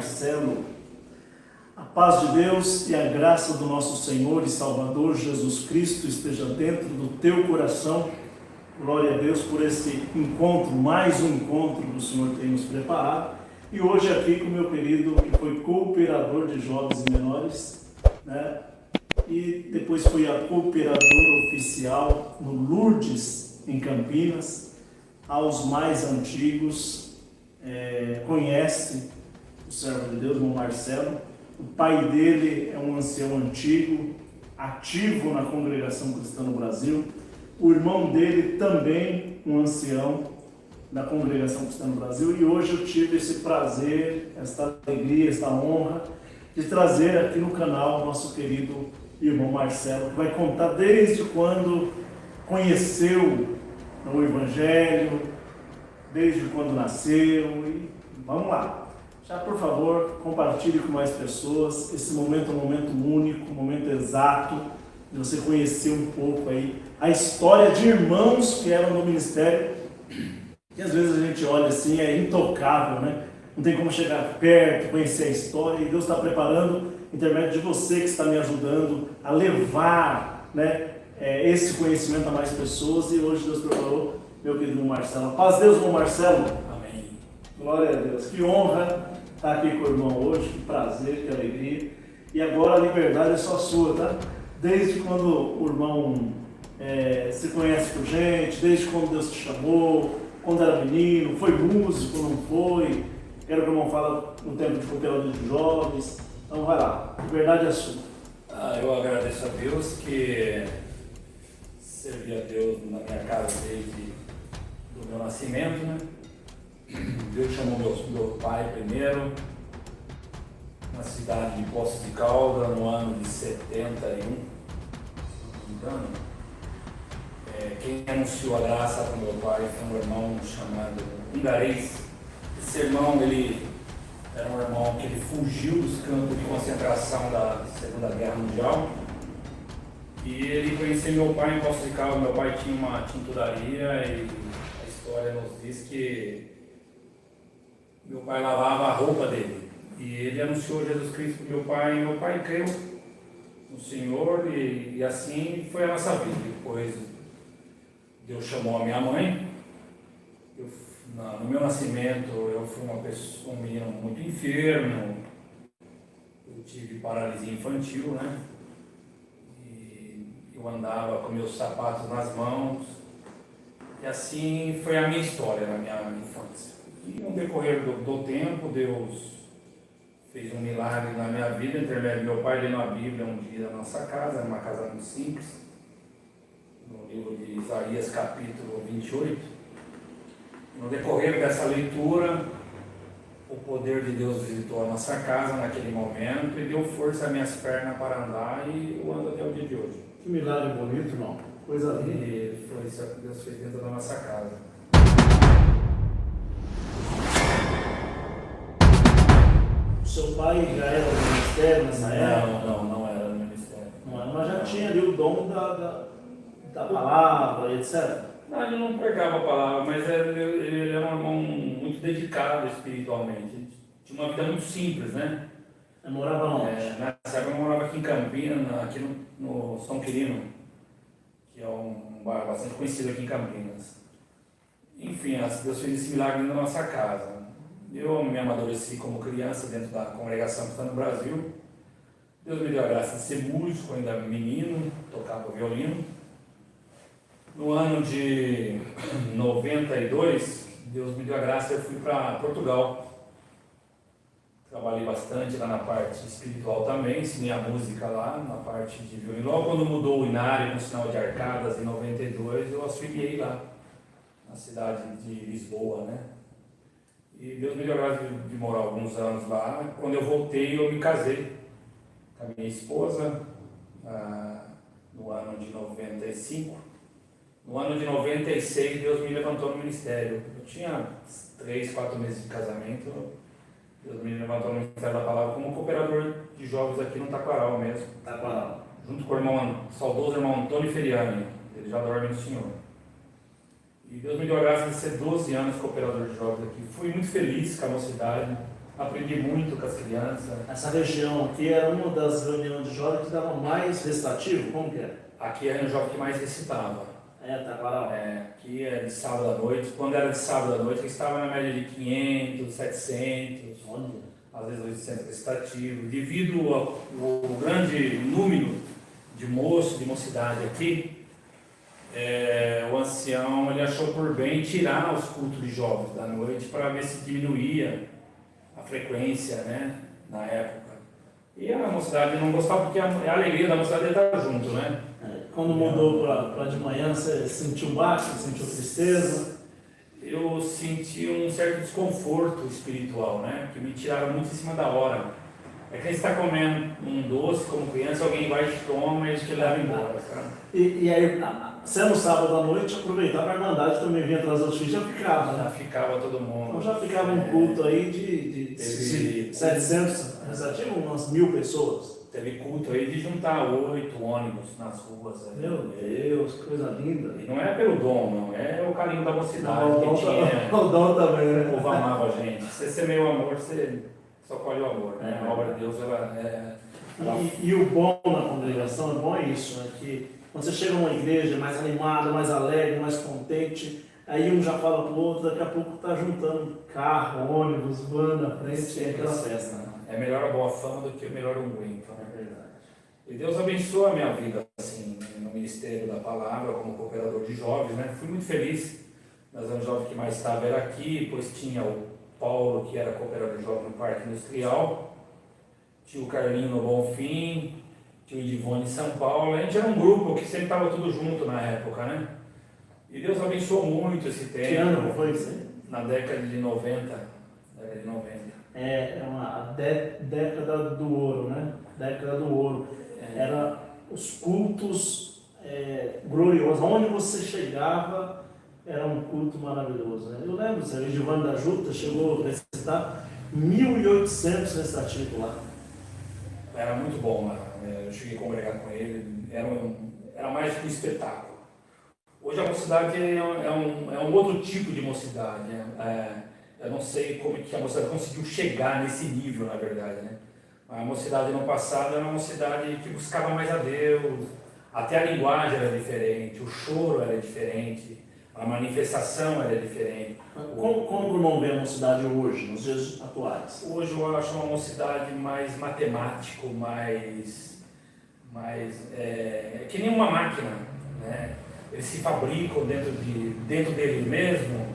Marcelo. A paz de Deus e a graça do nosso Senhor e Salvador Jesus Cristo esteja dentro do teu coração. Glória a Deus por esse encontro, mais um encontro que o Senhor tem nos preparado. E hoje aqui com o meu querido, que foi cooperador de jovens e menores, né? E depois foi a cooperadora oficial no Lourdes, em Campinas. Aos mais antigos, conhece o servo de Deus, irmão Marcelo. O pai dele é um ancião antigo, ativo na congregação cristã no Brasil. O irmão dele também um ancião da congregação cristã no Brasil. E hoje eu tive esse prazer, esta alegria, esta honra de trazer aqui no canal o nosso querido irmão Marcelo, que vai contar desde quando conheceu o Evangelho, desde quando nasceu. E vamos lá. Já, por favor, compartilhe com mais pessoas. Esse momento é um momento único, um momento exato, de você conhecer um pouco aí a história de irmãos que eram no ministério, que às vezes a gente olha assim, é intocável, né? Não tem como chegar perto, conhecer a história, e Deus está preparando, intermédio de você que está me ajudando a levar, né, esse conhecimento a mais pessoas. E hoje Deus preparou meu querido Marcelo. Paz de Deus, irmão Marcelo. Amém. Glória a Deus. Que honra estar aqui com o irmão hoje, que prazer, que alegria. E agora a liberdade é só sua, tá? Desde quando o irmão se conhece por gente, desde quando Deus te chamou, quando era menino, foi músico, não foi? Quero que o irmão fale no tempo de cooperador de jovens. Então vai lá, a liberdade é sua. Eu agradeço a Deus que servi a Deus na minha casa desde o meu nascimento, né? Deus chamou meu pai primeiro, na cidade de Poços de Caldas, no ano de 71, se não me engano. Quem anunciou a graça para o meu pai foi um irmão chamado Hungarês. Esse irmão, ele era um irmão que ele fugiu dos campos de concentração da Segunda Guerra Mundial. E ele conheceu meu pai em Poços de Caldas. Meu pai tinha uma tinturaria e a história nos diz que meu pai lavava a roupa dele. E ele anunciou Jesus Cristo para meu pai, e meu pai creu no Senhor, e assim foi a nossa vida. Depois Deus chamou a minha mãe. No meu nascimento eu fui um menino muito enfermo. Eu tive paralisia infantil, né? E eu andava com meus sapatos nas mãos. E assim foi a minha história na minha infância. E no decorrer do tempo, Deus fez um milagre na minha vida, intermédio do meu pai lendo a Bíblia um dia na nossa casa, numa casa muito simples, no livro de Isaías, capítulo 28. No decorrer dessa leitura, o poder de Deus visitou a nossa casa naquele momento e deu força às minhas pernas para andar, e eu ando até o dia de hoje. Que milagre bonito, irmão. Coisa linda. E foi isso que Deus fez dentro da nossa casa. Seu pai já era do ministério nessa época? Não era no ministério. Não era, mas já tinha ali o dom da palavra, etc. Não, ele não pregava a palavra, mas ele era um irmão muito dedicado espiritualmente. Ele tinha uma vida muito simples, né? Ele morava onde? Nessa época eu morava aqui em Campinas, aqui no São Quirino, que é um bairro bastante conhecido aqui em Campinas. Enfim, Deus fez esse milagre na nossa casa. Eu me amadureci como criança dentro da congregação que está no Brasil. Deus me deu a graça de ser músico, ainda menino, tocava violino. No ano de 92, Deus me deu a graça e eu fui para Portugal. Trabalhei bastante lá na parte espiritual também, ensinei a música lá, na parte de violino. Logo quando mudou o Inário, no sinal de Arcadas, em 92, eu auxiliei lá, na cidade de Lisboa, né? E Deus me deu a graça de morar alguns anos lá. Quando eu voltei, eu me casei com a minha esposa, no ano de 95. No ano de 96, Deus me levantou no ministério. Eu tinha 3, 4 meses de casamento. Deus me levantou no ministério da palavra como cooperador de jovens aqui no Taquaral mesmo. Taquaral. Junto com o saudoso irmão Antônio Feriani. Ele já dorme no Senhor. E Deus me deu a graça de ser 12 anos cooperador de jovens aqui. Fui muito feliz com a mocidade. Aprendi muito com as crianças. Essa região aqui era uma das reuniões de jovens que dava mais recitativo, como que é? Aqui era o jovem que mais recitava. Taquaral. Aqui é de sábado à noite. Quando era de sábado à noite, eu estava na média de 500, 700, às vezes 800 recitativos. Devido ao grande número de moços, de mocidade aqui, o ancião ele achou por bem tirar os cultos de jovens da noite para ver se diminuía a frequência, né, na época. E a mocidade não gostava porque a alegria da mocidade é estar junto, né? Quando mudou para de manhã, você sentiu baixo, sentiu tristeza? Eu senti um certo desconforto espiritual, né? Que me tiraram muito em cima da hora. É que você está comendo um doce como criança, alguém vai e te toma e te leva embora, sabe? E aí, você no sábado à noite aproveitava a Irmandade também vinha trazer os filhos, já ficava, né? Já ficava todo mundo. Então já ficava um culto aí de 700, recitativo, umas 1000 pessoas. Teve culto aí de juntar 8 ônibus nas ruas. Aí. Meu Deus, que coisa linda. E não é pelo dom, não. É o carinho da mocidade Não, que tinha. o dom também, né? O povo amava a gente. Se você semeia o amor, você só colhe o amor. Né? A obra de Deus, ela E o bom na congregação, o bom é isso, né? Que quando você chega numa igreja mais animada, mais alegre, mais contente, aí um já fala pro outro, daqui a pouco tá juntando carro, ônibus, van na frente, é aquela festa, né? É melhor a boa fama do que o melhor unguento. É verdade. E Deus abençoa a minha vida, assim, no Ministério da Palavra, como cooperador de jovens, né? Fui muito feliz. Nas anos jovens que mais estava era aqui, depois tinha o Paulo, que era cooperador de jovens no Parque Industrial, tinha o Carlinho no Bonfim, tinha o Edivone em São Paulo. A gente era um grupo que sempre estava tudo junto na época, né? E Deus abençoou muito esse tempo. Que ano foi isso aí? Na década de 90. Década de 90. É uma década do ouro, né? Década do ouro. Era os cultos gloriosos. Onde você chegava, era um culto maravilhoso. Né? Eu lembro, o Edivone da Juta chegou a recitar 1.800 recitativos lá. Era muito bom lá. Eu cheguei a congregar com ele. Era mais que um espetáculo. Hoje a mocidade é um outro tipo de mocidade. Eu não sei como que a mocidade conseguiu chegar nesse nível, na verdade, né? A mocidade no passado era uma mocidade que buscava mais a Deus, até a linguagem era diferente, o choro era diferente, a manifestação era diferente. Como o irmão vê a mocidade hoje, nos dias atuais? Hoje eu acho uma mocidade mais matemático, que nem uma máquina, né? Eles se fabricam dentro dele mesmo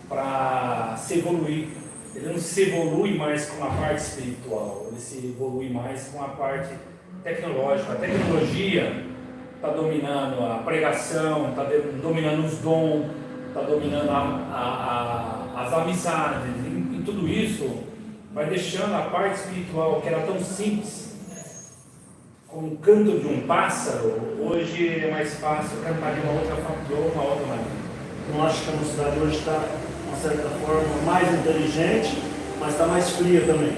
para se evoluir. Ele não se evolui mais com a parte espiritual, ele se evolui mais com a parte tecnológica. A tecnologia está dominando a pregação, está dominando os dons, está dominando as amizades, e tudo isso vai deixando a parte espiritual, que era tão simples, como o canto de um pássaro, hoje é mais fácil cantar de uma outra maneira. Não acho que a mocidade hoje está, de uma certa forma, mais inteligente, mas está mais fria também.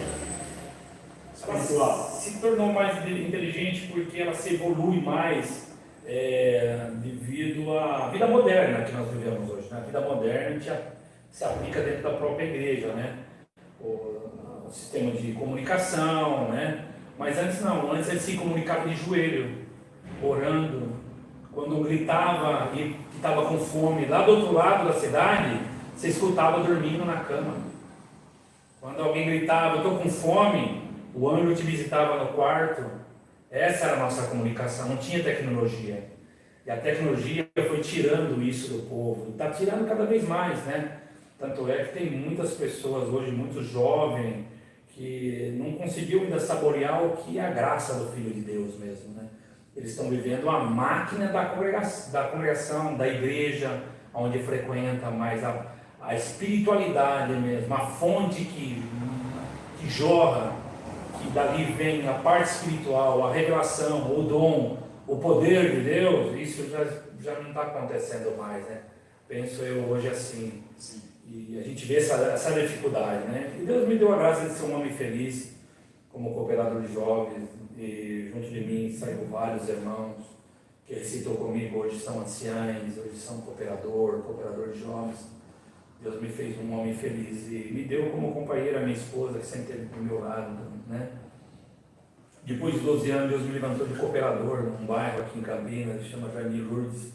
Espiritual. Se tornou mais inteligente porque ela se evolui mais devido à vida moderna que nós vivemos hoje. Né? A vida moderna se aplica dentro da própria igreja, né? O sistema de comunicação, né? Mas antes não, antes ele se comunicava de joelho, orando. Quando gritava e estava com fome lá do outro lado da cidade, você escutava dormindo na cama. Quando alguém gritava, estou com fome, o anjo te visitava no quarto. Essa era a nossa comunicação, não tinha tecnologia. E a tecnologia foi tirando isso do povo, está tirando cada vez mais, né? Tanto é que tem muitas pessoas hoje, muitos jovens, que não conseguiu ainda saborear o que é a graça do Filho de Deus mesmo, né? Eles estão vivendo a máquina da congregação, da igreja, onde frequenta mais a espiritualidade mesmo, a fonte que jorra, que dali vem a parte espiritual, a revelação, o dom, o poder de Deus. Isso já não está acontecendo mais, né? Penso eu hoje assim. Sim. E a gente vê essa dificuldade, né? E Deus me deu a graça de ser um homem feliz, como cooperador de jovens, e junto de mim saíram vários irmãos que recitam comigo, hoje são anciães, hoje são cooperador de jovens. Deus me fez um homem feliz e me deu como companheira a minha esposa, que sempre esteve do meu lado, né? Depois de 12 anos, Deus me levantou de cooperador num bairro aqui em Campinas, que chama Jardim Lourdes.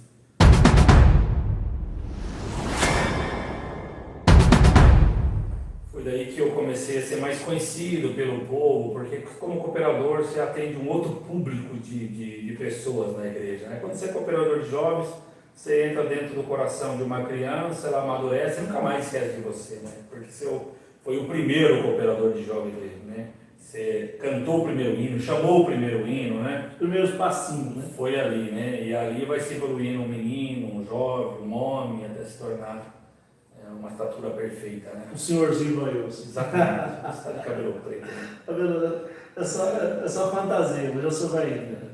Foi daí que eu comecei a ser mais conhecido pelo povo, porque como cooperador você atende um outro público de pessoas na igreja, né? Quando você é cooperador de jovens, você entra dentro do coração de uma criança, ela amadurece e nunca mais esquece de você, né? Porque você foi o primeiro cooperador de jovens dele, né? Você cantou o primeiro hino, chamou o primeiro hino, né? Os primeiros passinhos, né? Foi ali, né? E ali vai se evoluindo um menino, um jovem, um homem, até se tornar uma estatura perfeita, né? O senhorzinho valioso. Exatamente. Está de cabelo preto. Né? Tá vendo? É só fantasia, mas eu sou vai ainda.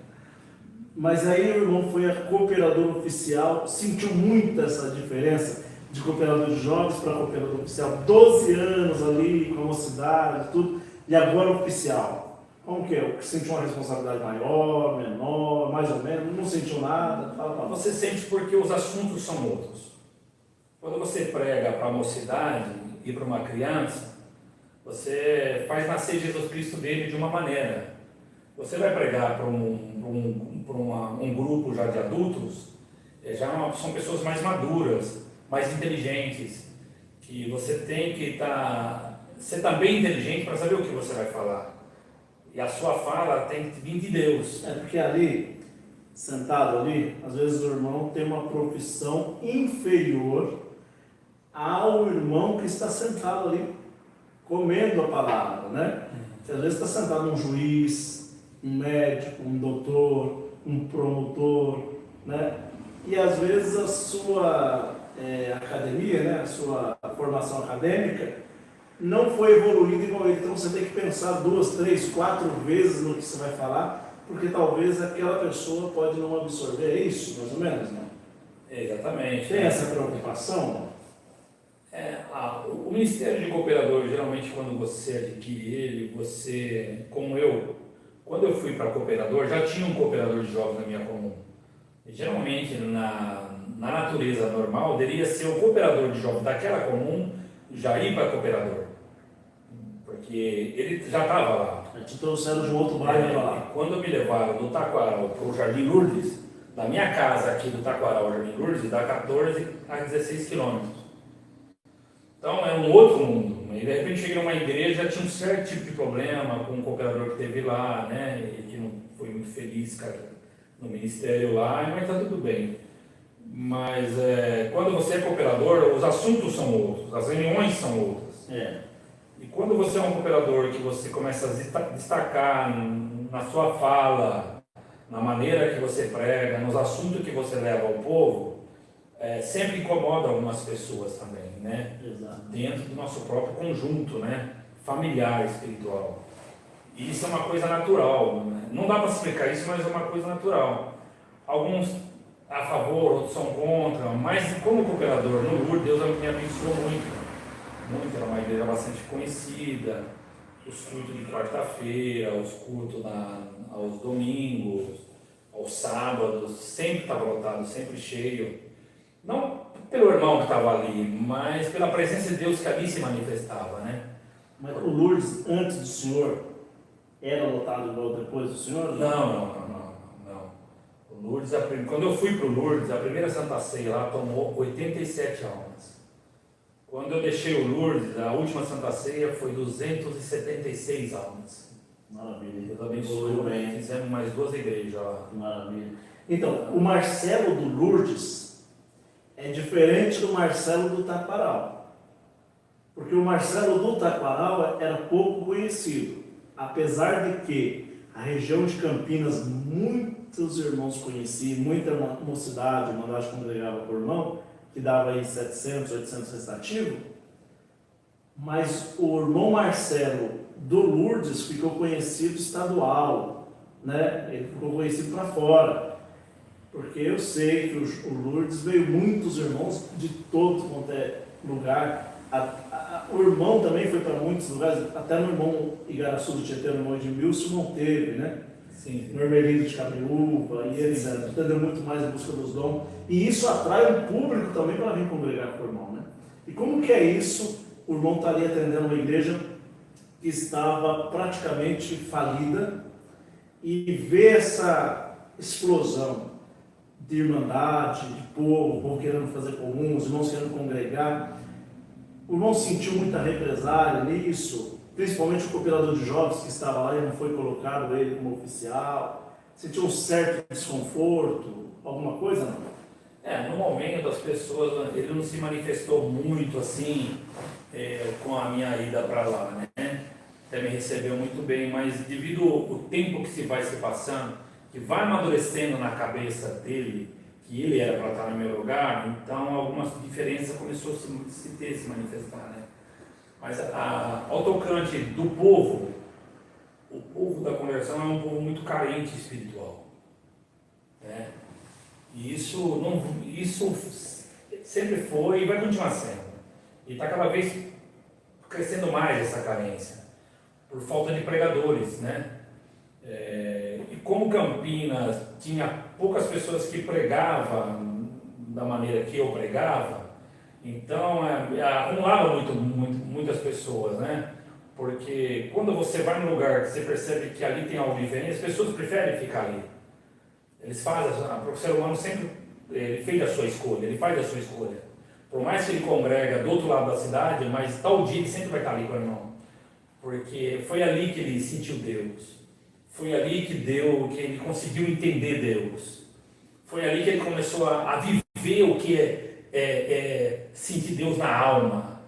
Mas aí o irmão foi a cooperador oficial, sentiu muito essa diferença de cooperador de jovens para cooperador oficial. 12 anos ali, com a mocidade, tudo, e agora oficial. Como que é? Sentiu uma responsabilidade maior, menor, mais ou menos? Não sentiu nada? Fala. Você sente porque os assuntos são outros. Quando você prega para a mocidade e para uma criança, você faz nascer Jesus Cristo dele de uma maneira. Você vai pregar para um grupo já de adultos, são pessoas mais maduras, mais inteligentes, que você tem que ser também inteligente para saber o que você vai falar. E a sua fala tem que vir de Deus. É porque ali, sentado ali, às vezes o irmão tem uma profissão inferior ao irmão que está sentado ali, comendo a palavra, né? Às vezes está sentado um juiz, um médico, um doutor, um promotor, né? E às vezes a sua academia, né? A sua formação acadêmica não foi evoluída igual ele. Então você tem que pensar 2, 3, 4 vezes no que você vai falar, porque talvez aquela pessoa pode não absorver. É isso, mais ou menos, né? Exatamente. Tem essa preocupação? O Ministério de Cooperador, geralmente quando você adquire ele, você, como eu, quando eu fui para cooperador, já tinha um cooperador de jovens na minha comum. E, geralmente, na natureza normal, deveria ser o cooperador de jovens daquela comum já ir para cooperador. Porque ele já estava lá. Te trouxeram de um outro bairro para lá. Quando me levaram do Taquaral para o Jardim Lourdes, da minha casa aqui do Taquaral ao Jardim Lourdes, dá 14 a 16 quilômetros. Então é um outro mundo. E de repente cheguei numa igreja, já tinha um certo tipo de problema com um cooperador que teve lá, né? E que não foi muito feliz, cara, no ministério lá, mas está tudo bem. Mas quando você é cooperador, os assuntos são outros, as reuniões são outras. E quando você é um cooperador que você começa a destacar na sua fala, na maneira que você prega, nos assuntos que você leva ao povo, sempre incomoda algumas pessoas também, né? Exato. Dentro do nosso próprio conjunto, né? Familiar, espiritual. E isso é uma coisa natural, né? Não dá para explicar isso, mas é uma coisa natural. Alguns a favor, outros são contra, mas como cooperador no Lourdes, Deus me abençoou muito. Muito, era uma igreja bastante conhecida, os cultos de quarta-feira, os cultos aos domingos, aos sábados, sempre estava lotado, sempre cheio. Não pelo irmão que estava ali, mas pela presença de Deus que ali se manifestava, né? Mas o Lourdes, antes do senhor, era lotado igual depois do senhor? Não. O Lourdes, quando eu fui para o Lourdes, a primeira Santa Ceia lá tomou 87 almas. Quando eu deixei o Lourdes, a última Santa Ceia foi 276 almas. Maravilha. Deus abençoou, bem. Fizemos mais 2 igrejas lá. Maravilha. Então, o Marcelo do Lourdes é diferente do Marcelo do Taquaral. Porque o Marcelo do Taquaral era pouco conhecido. Apesar de que a região de Campinas, muitos irmãos conheciam, muita mocidade, mandade congregava por irmão, que dava aí 700, 800 restativos, mas o irmão Marcelo do Lourdes ficou conhecido estadual, né? Ele ficou conhecido para fora, porque eu sei que o Lourdes veio muitos irmãos de todo quanto é lugar. O irmão também foi para muitos lugares, até no irmão Igaraçu do Tietê, no irmão Edmilson, não teve, né? Sim. No Hermelino de Cabriúva e etc. Entendeu muito mais a busca dos dons. E isso atrai um público também para vir congregar com o irmão, né? E como que é isso? O irmão está ali atendendo uma igreja que estava praticamente falida e vê essa explosão de irmandade, de povo, o povo querendo fazer comum, os irmãos querendo congregar. O irmão sentiu muita represália nisso, principalmente o cooperador de jovens que estava lá e não foi colocado ele como oficial. Sentiu um certo desconforto, alguma coisa não? No momento as pessoas, ele não se manifestou muito assim, com a minha ida para lá, né? Até me recebeu muito bem, mas devido ao tempo que se vai se passando, que vai amadurecendo na cabeça dele, que ele era para estar no meu lugar, então algumas diferenças começou a se manifestar, né? Mas ao tocante do povo, o povo da conversão é um povo muito carente espiritual, né? E isso sempre foi e vai continuar sendo. E está cada vez crescendo mais essa carência, por falta de pregadores, né? E como Campinas tinha poucas pessoas que pregavam da maneira que eu pregava, então acumulava muitas pessoas, né? Porque quando você vai num lugar que você percebe que ali tem algo diferente, as pessoas preferem ficar ali. Eles fazem, o ser humano sempre ele fez a sua escolha, ele faz a sua escolha. Por mais que ele congrega do outro lado da cidade, mas tal dia ele sempre vai estar ali com o irmão. Porque foi ali que ele sentiu Deus. Foi ali que ele conseguiu entender Deus. Foi ali que ele começou a viver o que é sentir Deus na alma.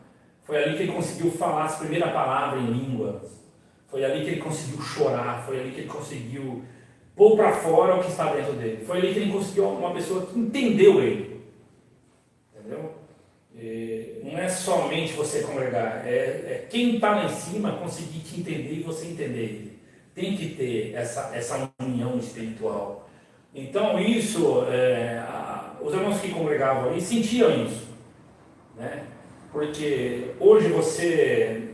Foi ali que ele conseguiu falar as primeiras palavras em línguas. Foi ali que ele conseguiu chorar. Foi ali que ele conseguiu pôr para fora o que está dentro dele. Foi ali que ele conseguiu uma pessoa que entendeu ele. Entendeu? Não é somente você congregar, é quem está lá em cima conseguir te entender e você entender ele. Tem que ter essa união espiritual. Então isso, os irmãos que congregavam ali sentiam isso, né? Porque hoje você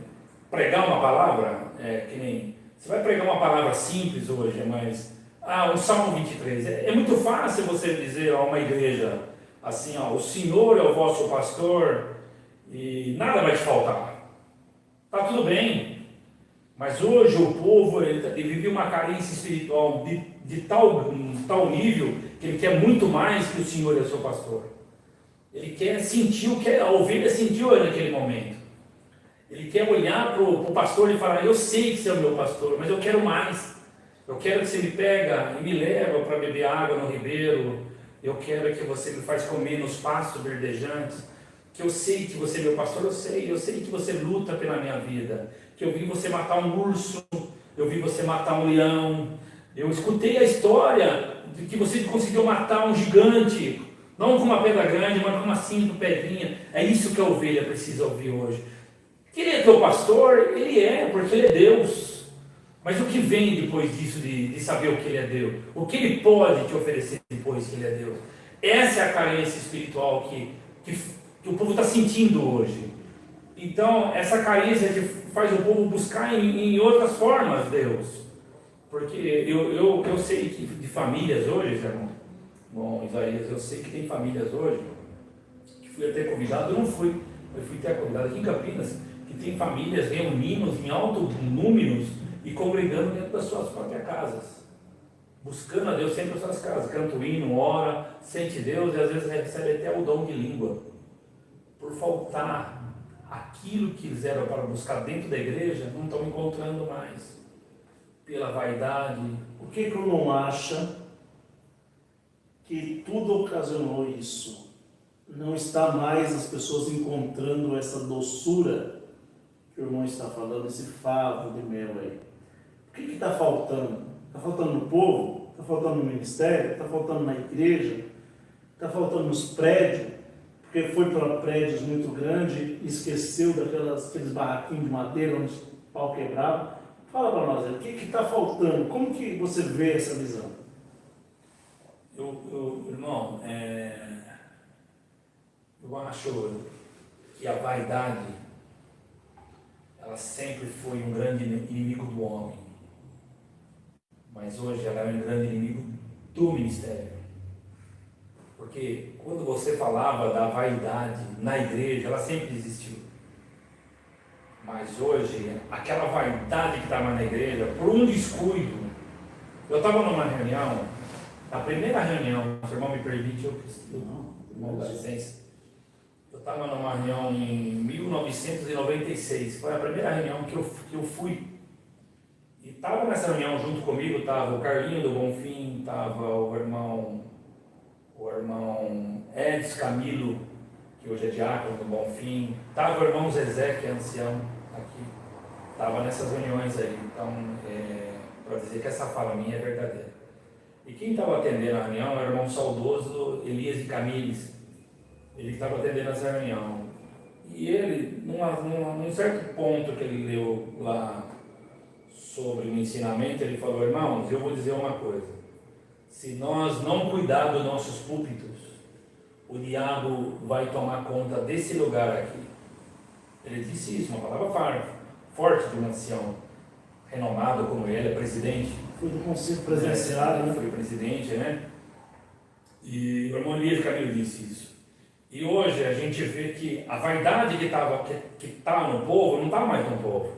pregar uma palavra, que nem você vai pregar uma palavra simples hoje, mas o Salmo 23, é muito fácil você dizer a uma igreja assim, o Senhor é o vosso pastor e nada vai te faltar. Está tudo bem, mas hoje o povo ele vive uma carência espiritual de tal nível que ele quer muito mais que o Senhor é o seu pastor. Ele quer sentir o que a ovelha sentiu naquele momento. Ele quer olhar para o pastor e falar: eu sei que você é o meu pastor, mas eu quero mais. Eu quero que você me pega e me leva para beber água no ribeiro. Eu quero que você me faz comer nos pastos verdejantes. Que eu sei que você é meu pastor, eu sei que você luta pela minha vida. Que eu vi você matar um urso, eu vi você matar um leão. Eu escutei a história de que você conseguiu matar um gigante, não com uma pedra grande, mas com uma simples pedrinha. É isso que a ovelha precisa ouvir hoje. Que ele é teu pastor, ele é, porque ele é Deus. Mas o que vem depois disso, de saber o que ele é Deus? O que ele pode te oferecer depois que ele é Deus? Essa é a carência espiritual que o povo está sentindo hoje. Então, essa carência que faz o povo buscar em outras formas Deus. Porque eu sei que de famílias hoje, irmão Isaías, eu sei que tem famílias hoje, que fui até convidado, eu não fui, eu fui até convidado aqui em Campinas, que tem famílias reunindo em altos números e congregando dentro das suas próprias casas, buscando a Deus sempre nas suas casas, canta o hino, ora, sente Deus e às vezes recebe até o dom de língua. Por faltar aquilo que eles eram para buscar dentro da igreja, não estão encontrando mais. Pela vaidade. O que o irmão acha que tudo ocasionou isso? Não está mais as pessoas encontrando essa doçura que o irmão está falando, esse favo de mel aí. O que está faltando? Está faltando no povo? Está faltando no ministério? Está faltando na igreja? Está faltando nos prédios? Porque foi para prédios muito grandes e esqueceu daqueles barraquinhos de madeira onde o pau quebrava. Fala para nós, o que está faltando? Como que você vê essa visão? Irmão, eu acho que a vaidade, ela sempre foi um grande inimigo do homem. Mas hoje ela é um grande inimigo do ministério. Porque quando você falava da vaidade na igreja, ela sempre existiu. Mas hoje, aquela vaidade que estava na igreja, por um descuido, eu estava numa reunião, a primeira reunião, se o irmão me permite, irmão dá licença, eu estava numa reunião em 1996, foi a primeira reunião que eu fui. E estava nessa reunião junto comigo, estava o Carlinho do Bonfim, estava o irmão Edson Camilo, que hoje é diácono do Bonfim, estava o irmão Zezé, que é ancião aqui, estava nessas reuniões aí, então, para dizer que essa fala minha é verdadeira. E quem estava atendendo a reunião era o irmão saudoso Elias de Camires, ele estava atendendo essa reunião. E ele, num certo ponto que ele leu lá sobre o ensinamento, ele falou: irmãos, eu vou dizer uma coisa. Se nós não cuidar dos nossos púlpitos, o diabo vai tomar conta desse lugar aqui. Ele disse isso, uma palavra forte de um ancião renomado como ele, é presidente. Foi do conselho presidenciário, né? Foi presidente, né? E o irmão Elias Camilo disse isso. E hoje a gente vê que a vaidade que está no povo, não está mais no povo.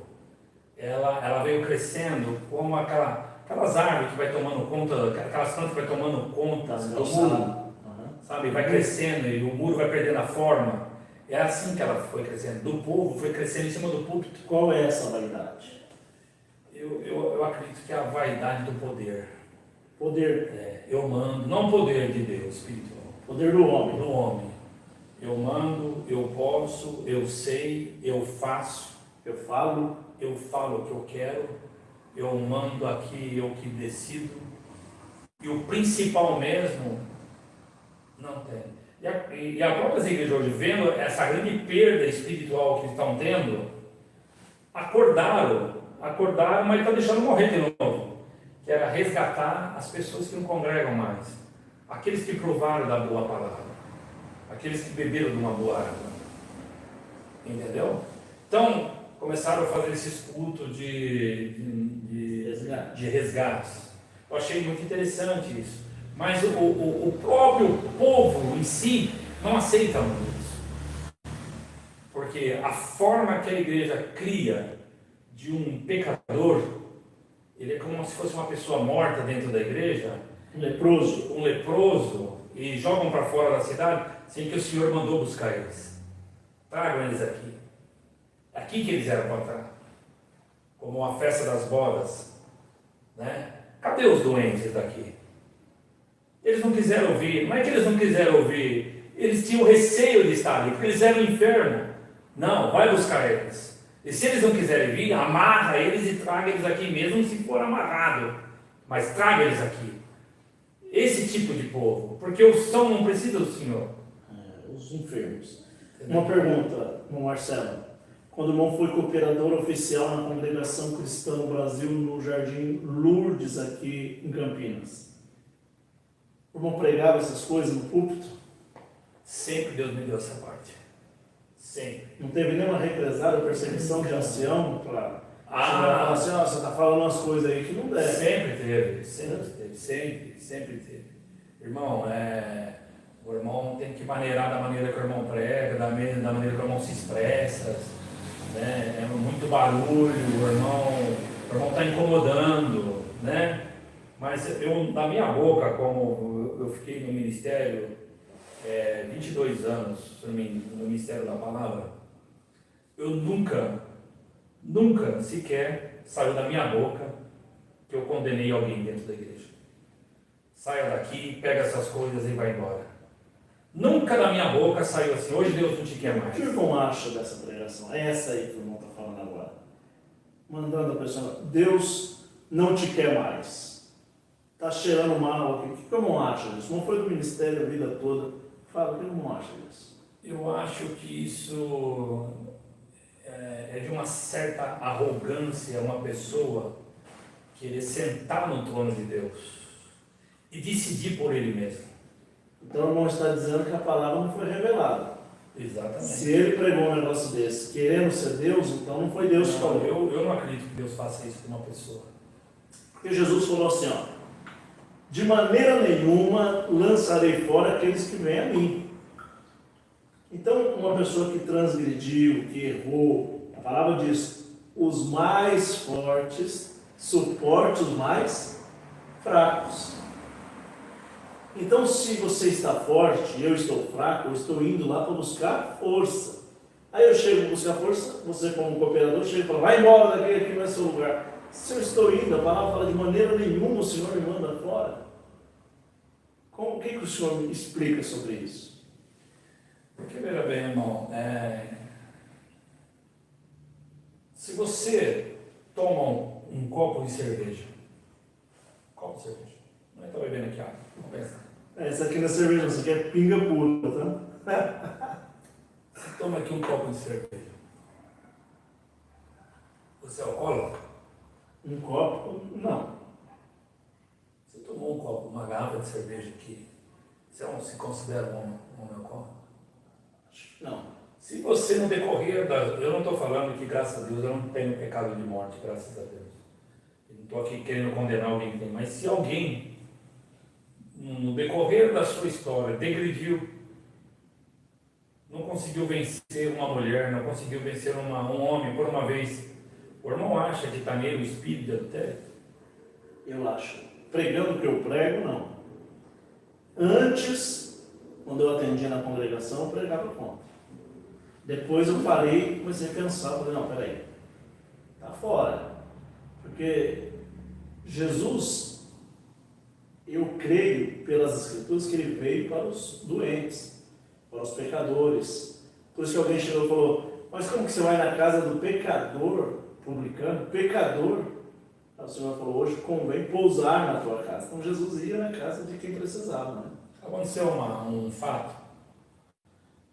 Ela veio crescendo como aquelas árvores que vai tomando conta, aquelas plantas que vai tomando conta do muro, sabe? Vai crescendo e o muro vai perdendo a forma. É assim que ela foi crescendo. Do povo foi crescendo em cima do púlpito. Qual é essa vaidade? Eu acredito que é a vaidade do poder. Poder. Eu mando, não o poder de Deus, espiritual. Poder do homem. Do homem. Eu mando, eu posso, eu sei, eu faço. Eu falo o que eu quero, eu mando aqui, eu que decido. E o principal mesmo, não tem. E a própria igreja hoje, vendo essa grande perda espiritual que estão tendo, acordaram, mas estão deixando morrer de novo. Que era resgatar as pessoas que não congregam mais. Aqueles que provaram da boa palavra. Aqueles que beberam de uma boa água. Entendeu? Então, começaram a fazer esses cultos de resgates. Eu achei muito interessante isso. Mas o próprio povo em si não aceita muito isso. Porque a forma que a igreja cria de um pecador, ele é como se fosse uma pessoa morta dentro da igreja, um leproso, e jogam para fora da cidade, sem que o Senhor mandou buscar eles. Tragam eles aqui. Aqui que eles eram para estar. Como a festa das bodas. Né? Cadê os doentes daqui? Eles não quiseram ouvir. Não é que eles não quiseram ouvir. Eles tinham receio de estar ali, porque eles eram no inferno. Não, vai buscar eles. E se eles não quiserem vir, amarra eles e traga eles aqui mesmo, se for amarrado. Mas traga eles aqui. Esse tipo de povo. Porque o são não precisa do Senhor. Os enfermos. Uma pergunta, Marcelo. Quando o irmão foi cooperador oficial na congregação cristã no Brasil, no Jardim Lourdes, aqui em Campinas, o irmão pregava essas coisas no púlpito? Sempre Deus me deu essa parte. Sempre. Não teve nenhuma represália, perseguição de ancião para falar assim: você está falando umas coisas aí que não deve. Sempre teve. Irmão, o irmão tem que maneirar da maneira que o irmão prega, da maneira que o irmão se expressa. Né? É muito barulho, o irmão está incomodando, né? Mas eu, na minha boca, como eu fiquei no ministério 22 anos no ministério da palavra, eu nunca sequer saiu da minha boca que eu condenei alguém dentro da igreja. Saia daqui, pega essas coisas e vai embora. Nunca da minha boca saiu assim: hoje Deus não te quer mais. O que o irmão acha dessa pregação? É essa aí que o irmão está falando agora. Mandando a pessoa: Deus não te quer mais. Está cheirando mal aqui. O que o irmão acha disso? Não foi do ministério a vida toda. Fala, o que o irmão acha disso? Eu acho que isso é de uma certa arrogância, uma pessoa querer sentar no trono de Deus e decidir por ele mesmo. Então o irmão está dizendo que a palavra não foi revelada. Exatamente. Se ele pregou um negócio desse, querendo ser Deus, então não foi Deus que falou. Eu não acredito que Deus faça isso com uma pessoa. Porque Jesus falou assim: de maneira nenhuma lançarei fora aqueles que vêm a mim. Então, uma pessoa que transgrediu, que errou, a palavra diz, os mais fortes suporte os mais fracos. Então, se você está forte e eu estou fraco, eu estou indo lá para buscar força. Aí eu chego para buscar força, você como cooperador chega e fala, vai embora daqui, aqui não é seu lugar. Se eu estou indo, a palavra fala, de maneira nenhuma o Senhor me manda fora. O que o Senhor me explica sobre isso? Porque, veja bem, irmão, se você toma um copo de cerveja, não é que está bebendo aqui água, vamos pensar. Essa aqui não é cerveja, essa aqui é pinga pura, tá? Você toma aqui um copo de cerveja. Você é alcoólatra? Um copo? Não. Você tomou um copo, uma garrafa de cerveja aqui, você não se considera um homem alcoólatra? Não. Se você no decorrer eu não estou falando que, graças a Deus, eu não tenho pecado de morte, graças a Deus. Eu não estou aqui querendo condenar alguém que tem, mas se alguém, no decorrer da sua história, degrediu, não conseguiu vencer uma mulher, não conseguiu vencer um homem por uma vez, o irmão acha que está nele o espírito de adultério? Eu acho. Pregando o que eu prego, não. Antes, quando eu atendia na congregação, eu pregava contra. Depois eu parei e comecei a pensar, falei, não, peraí, está fora. Porque Jesus, eu creio pelas Escrituras que ele veio para os doentes, para os pecadores. Por isso que alguém chegou e falou, mas como que você vai na casa do pecador, publicano, pecador? O Senhor falou, hoje convém pousar na tua casa. Então Jesus ia na casa de quem precisava, né? Aconteceu um fato,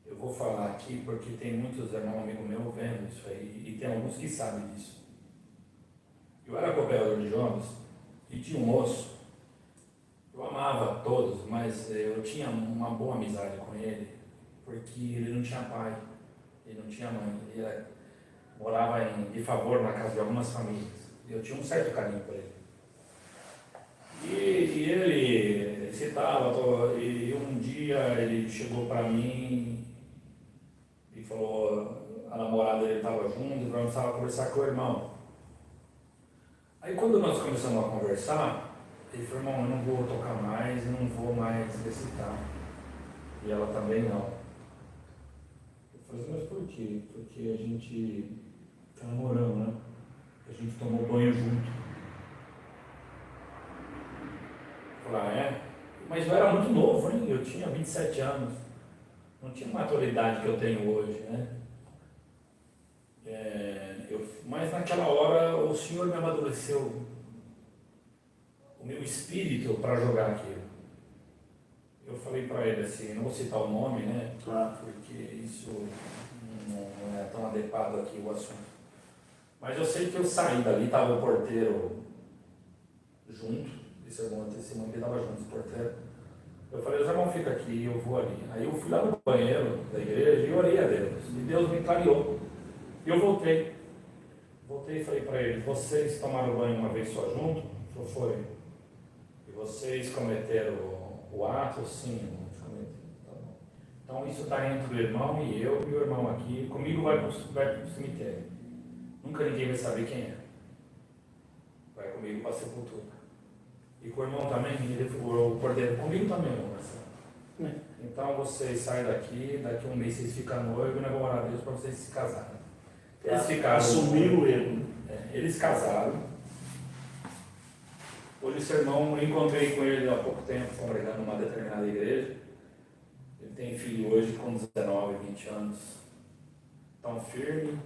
eu vou falar aqui porque tem muitos irmãos amigos meus vendo isso aí, e tem alguns que sabem disso. Eu era cooperador de jovens e tinha um moço, eu amava todos, mas eu tinha uma boa amizade com ele, porque ele não tinha pai, ele não tinha mãe, ele morava de favor na casa de algumas famílias. Eu tinha um certo carinho por ele. E ele citava, e um dia ele chegou para mim e falou, a namorada dele estava junto, e começava a conversar com o irmão. Aí quando nós começamos a conversar, ele falou, irmão, eu não vou tocar mais, eu não vou mais recitar. E ela também não. Eu falei, mas por quê? Porque a gente está namorando, né? A gente tomou banho junto. Eu falei, é? Mas eu era muito novo, hein? Eu tinha 27 anos. Não tinha a maturidade que eu tenho hoje, né? Mas naquela hora o Senhor me amadureceu o meu espírito para jogar aquilo. Eu falei para ele assim, não vou citar o nome, né? Claro. Porque isso não é tão adequado aqui o assunto. Mas eu sei que eu saí dali, estava o porteiro junto, esse irmão testemunho que estava junto, esse porteiro. Eu falei, os irmãos ficam aqui, eu vou ali. Aí eu fui lá no banheiro da igreja e orei a Deus. E Deus me clareou. E eu voltei. Voltei e falei para ele, vocês tomaram banho uma vez só junto? Ele falou, foi. E vocês cometeram o ato? Sim, irmãos, cometeram. Tá bom. Então isso está entre o irmão e eu, e o irmão aqui. Comigo vai para o cemitério. Nunca ninguém vai saber quem é. Vai comigo para a sepultura. E com o irmão também, o cordeiro comigo também, irmão Marcelo. Então vocês saem daqui um mês vocês ficam noivos, nós vamos orar a Deus para vocês se casarem. Eles ficaram. Assumiram o erro. Eles casaram. Hoje esse irmão, eu encontrei com ele há pouco tempo, congregando numa determinada igreja. Ele tem filho hoje com 19, 20 anos. Tão firme.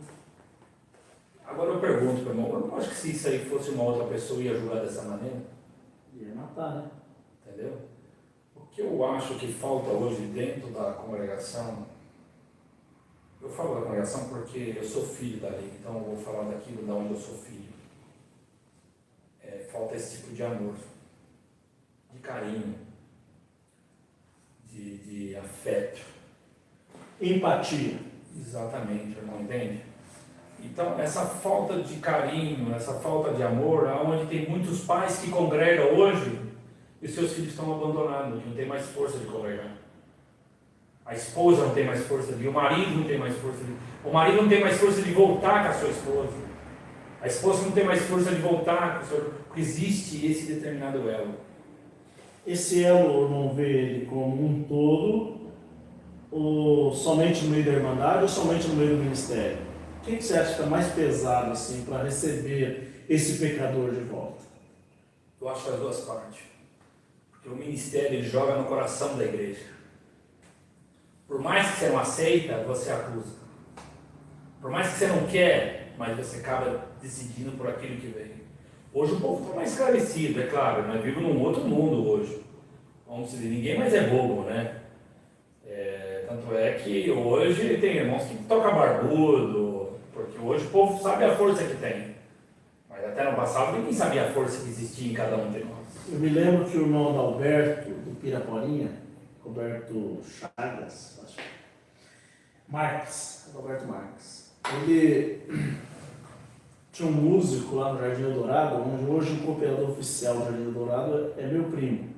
Agora eu pergunto, meu irmão, eu não acho que se isso aí fosse uma outra pessoa ia julgar dessa maneira? Ia matar, né? Entendeu? O que eu acho que falta hoje dentro da congregação, eu falo da congregação porque eu sou filho dali, então eu vou falar daquilo da onde eu sou filho. Falta esse tipo de amor, de carinho, de afeto. Empatia. Exatamente, irmão, entende? Então, essa falta de carinho, essa falta de amor, onde tem muitos pais que congregam hoje e os seus filhos estão abandonados, não tem mais força de congregar. A esposa não tem mais força de ir, o marido não tem mais força de ir. O marido não tem mais força de voltar com a sua esposa. A esposa não tem mais força de voltar com o seu... Porque existe esse determinado elo. Esse elo não vê ele como um todo, ou somente no meio da Irmandade, ou somente no meio do ministério? O que você acha que é mais pesado assim, para receber esse pecador de volta? Eu acho as duas partes. Porque o ministério ele joga no coração da igreja. Por mais que você não aceita, você acusa. Por mais que você não quer, mas você acaba decidindo por aquilo que vem. Hoje o povo está mais esclarecido, é claro. Nós vivemos num outro mundo hoje. Vamos dizer, ninguém mais é bobo, né? Tanto é que hoje tem irmãos que tocam barbudo, porque hoje o povo sabe a força que tem. Mas até no passado ninguém sabia a força que existia em cada um de nós. Eu me lembro que o irmão Adalberto, do Piraporinha, Roberto Chagas, acho. Roberto Marques. Ele tinha um músico lá no Jardim Eldorado, onde hoje o cooperador oficial do Jardim Eldorado é meu primo.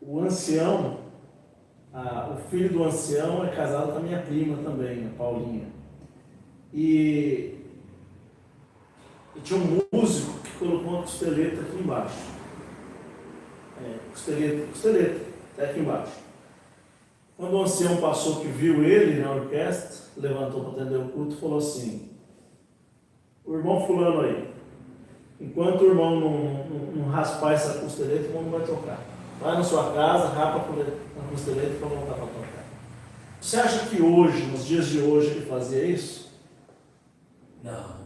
O ancião, o filho do ancião é casado com a minha prima também, a Paulinha. E tinha um músico que colocou uma costeleta aqui embaixo. Costeleta, até aqui embaixo. Quando o ancião passou que viu ele na orquestra, levantou para atender o culto e falou assim: o irmão fulano aí, enquanto o irmão não raspar essa costeleta, o irmão não vai tocar. Vai na sua casa, rapa a costeleta para voltar para tocar. Você acha que hoje, nos dias de hoje, ele fazia isso? Não.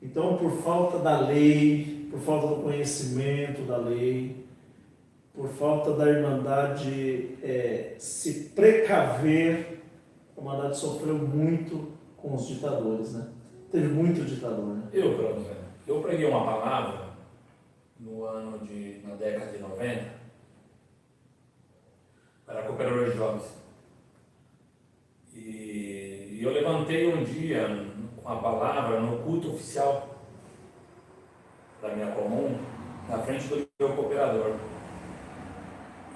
Então, por falta da lei, por falta do conhecimento da lei, por falta da Irmandade se precaver, a Irmandade sofreu muito com os ditadores, né? Teve muito ditador, né? Eu preguei uma palavra na década de 90, para cooperadores de jovens. E eu levantei um dia com a palavra no culto oficial da minha comum, na frente do meu cooperador.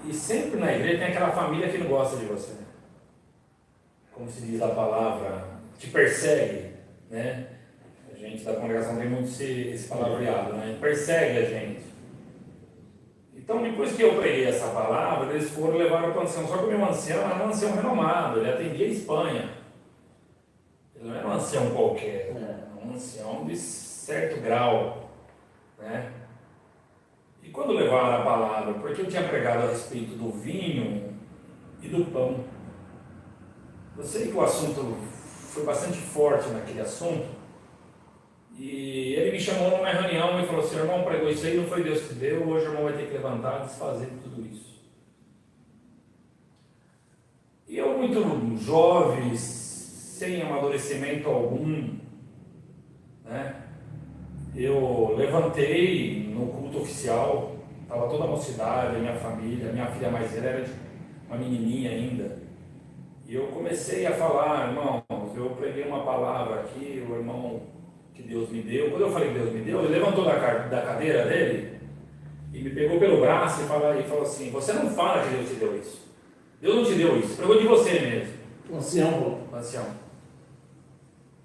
E sempre na igreja tem aquela família que não gosta de você. Como se diz a palavra, te persegue, né? A gente da congregação tem muito esse palavreado, né? Persegue a gente. Então, depois que eu preguei essa palavra, eles foram levar para o ancião. Só que o meu ancião era um ancião renomado, ele atendia a Espanha. Ele não era um ancião qualquer, era um ancião de certo grau, né? E quando levaram a palavra, porque eu tinha pregado a respeito do vinho e do pão. Eu sei que o assunto foi bastante forte naquele assunto. E ele me chamou numa reunião e falou assim: irmão, pregou isso aí, não foi Deus que deu, hoje o irmão vai ter que levantar e desfazer tudo isso. E eu, muito jovem, sem amadurecimento algum, né? Eu levantei no culto oficial, estava toda a mocidade, a minha família, a minha filha mais velha era uma menininha ainda. E eu comecei a falar: irmãos, eu preguei uma palavra aqui, o irmão que Deus me deu. Quando eu falei que Deus me deu, ele levantou da cadeira dele e me pegou pelo braço e falou assim: você não fala que Deus te deu isso. Deus não te deu isso, pregou de você mesmo. Ancião.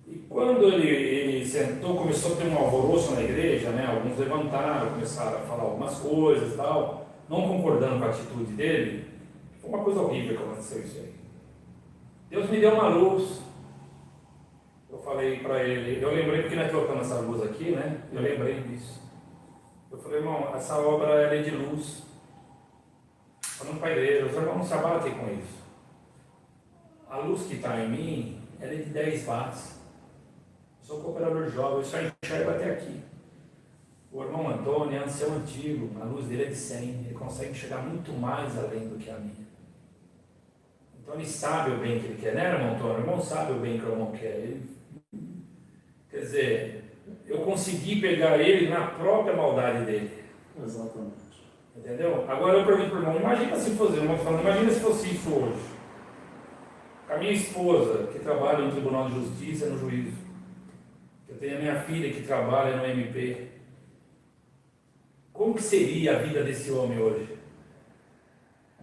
E quando ele sentou, começou a ter um alvoroço na igreja, né? Alguns levantaram, começaram a falar algumas coisas e tal, não concordando com a atitude dele. Foi uma coisa horrível que aconteceu isso aí. Deus me deu uma luz. Eu falei para ele, eu lembrei porque nós trocamos essa luz aqui, né? Eu lembrei disso. Eu falei: irmão, essa obra é de luz. Falando para a igreja, os irmãos não se abatem com isso. A luz que está em mim é de 10 watts. Eu sou cooperador jovem, eu só enxergo até aqui. O irmão Antônio é ancião antigo, a luz dele é de 100, ele consegue enxergar muito mais além do que a minha. Então ele sabe o bem que ele quer, né, irmão Antônio? O irmão sabe o bem que o irmão quer. Quer dizer, eu consegui pegar ele na própria maldade dele. Exatamente. Entendeu? Agora eu pergunto para o irmão: imagina se fosse, imagina se fosse isso hoje. Com a minha esposa, que trabalha no Tribunal de Justiça, no juízo. Eu tenho a minha filha que trabalha no MP. como que seria a vida desse homem hoje?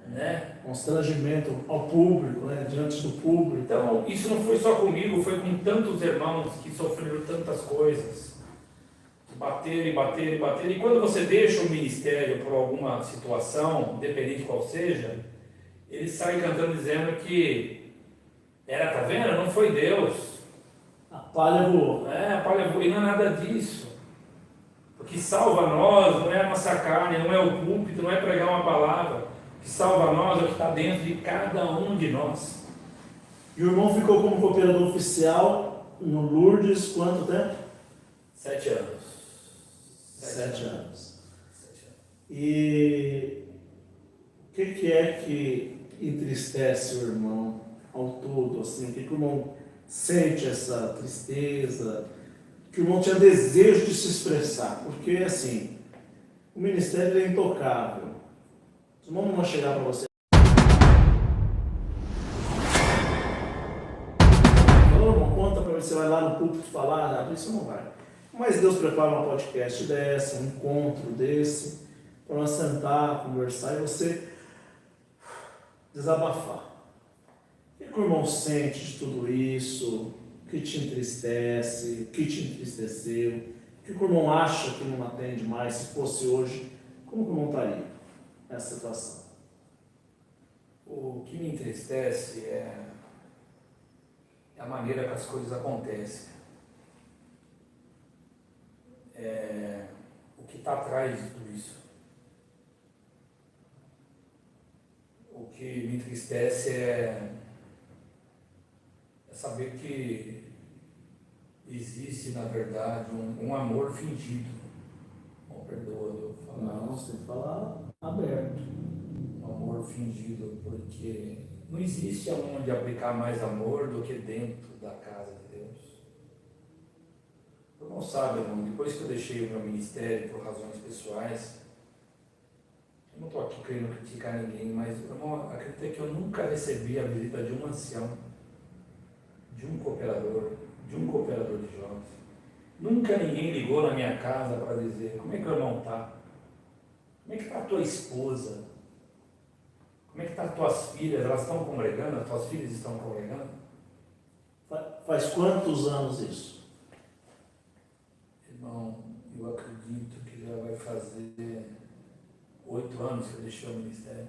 Né? Constrangimento ao público, né? Diante do público. Então, isso não foi só comigo, foi com tantos irmãos que sofreram tantas coisas. Bater e bater e bater. E quando você deixa o ministério por alguma situação, independente qual seja, ele sai cantando dizendo que tá vendo? Não foi Deus. A palha voou. A palha voou. E não é nada disso. O que salva nós não é a nossa carne, não é o púlpito, não é pregar uma palavra. O que salva nós é o que está dentro de cada um de nós. E o irmão ficou como cooperador oficial no Lourdes quanto tempo? 7 anos. 7 anos. E o que é que entristece o irmão ao todo? Assim, o que o irmão sente essa tristeza? Que o irmão tinha desejo de se expressar? Porque, assim, o ministério é intocável. Os irmãos não vão chegar para você. Não, irmão, conta para você, vai lá no púlpito falar, isso não vai. Mas Deus prepara um podcast dessa, um encontro desse, para nós sentar, conversar e você desabafar. O que o irmão sente de tudo isso? O que te entristece? O que te entristeceu? O que o irmão acha que não atende mais? Se fosse hoje, como que o irmão estaria nessa situação? O que me entristece é a maneira que as coisas acontecem. O que está atrás de tudo isso. O que me entristece é saber que existe, na verdade, um amor fingido. Não perdoa eu falar. Não, você tem que falar aberto. Um amor fingido, porque não existe aonde aplicar mais amor do que dentro da casa de Deus. Eu não sabe, irmão, depois que eu deixei o meu ministério por razões pessoais, eu não estou aqui querendo criticar ninguém, mas, irmão, acredita que eu nunca recebi a visita de um ancião, de um cooperador de jovens. Nunca ninguém ligou na minha casa para dizer, como é que o irmão está? Como é que está a tua esposa? Como é que estão as tuas filhas? Elas estão congregando? As tuas filhas estão congregando? Faz quantos anos isso? Irmão, eu acredito que já vai fazer 8 anos que eu deixei o ministério.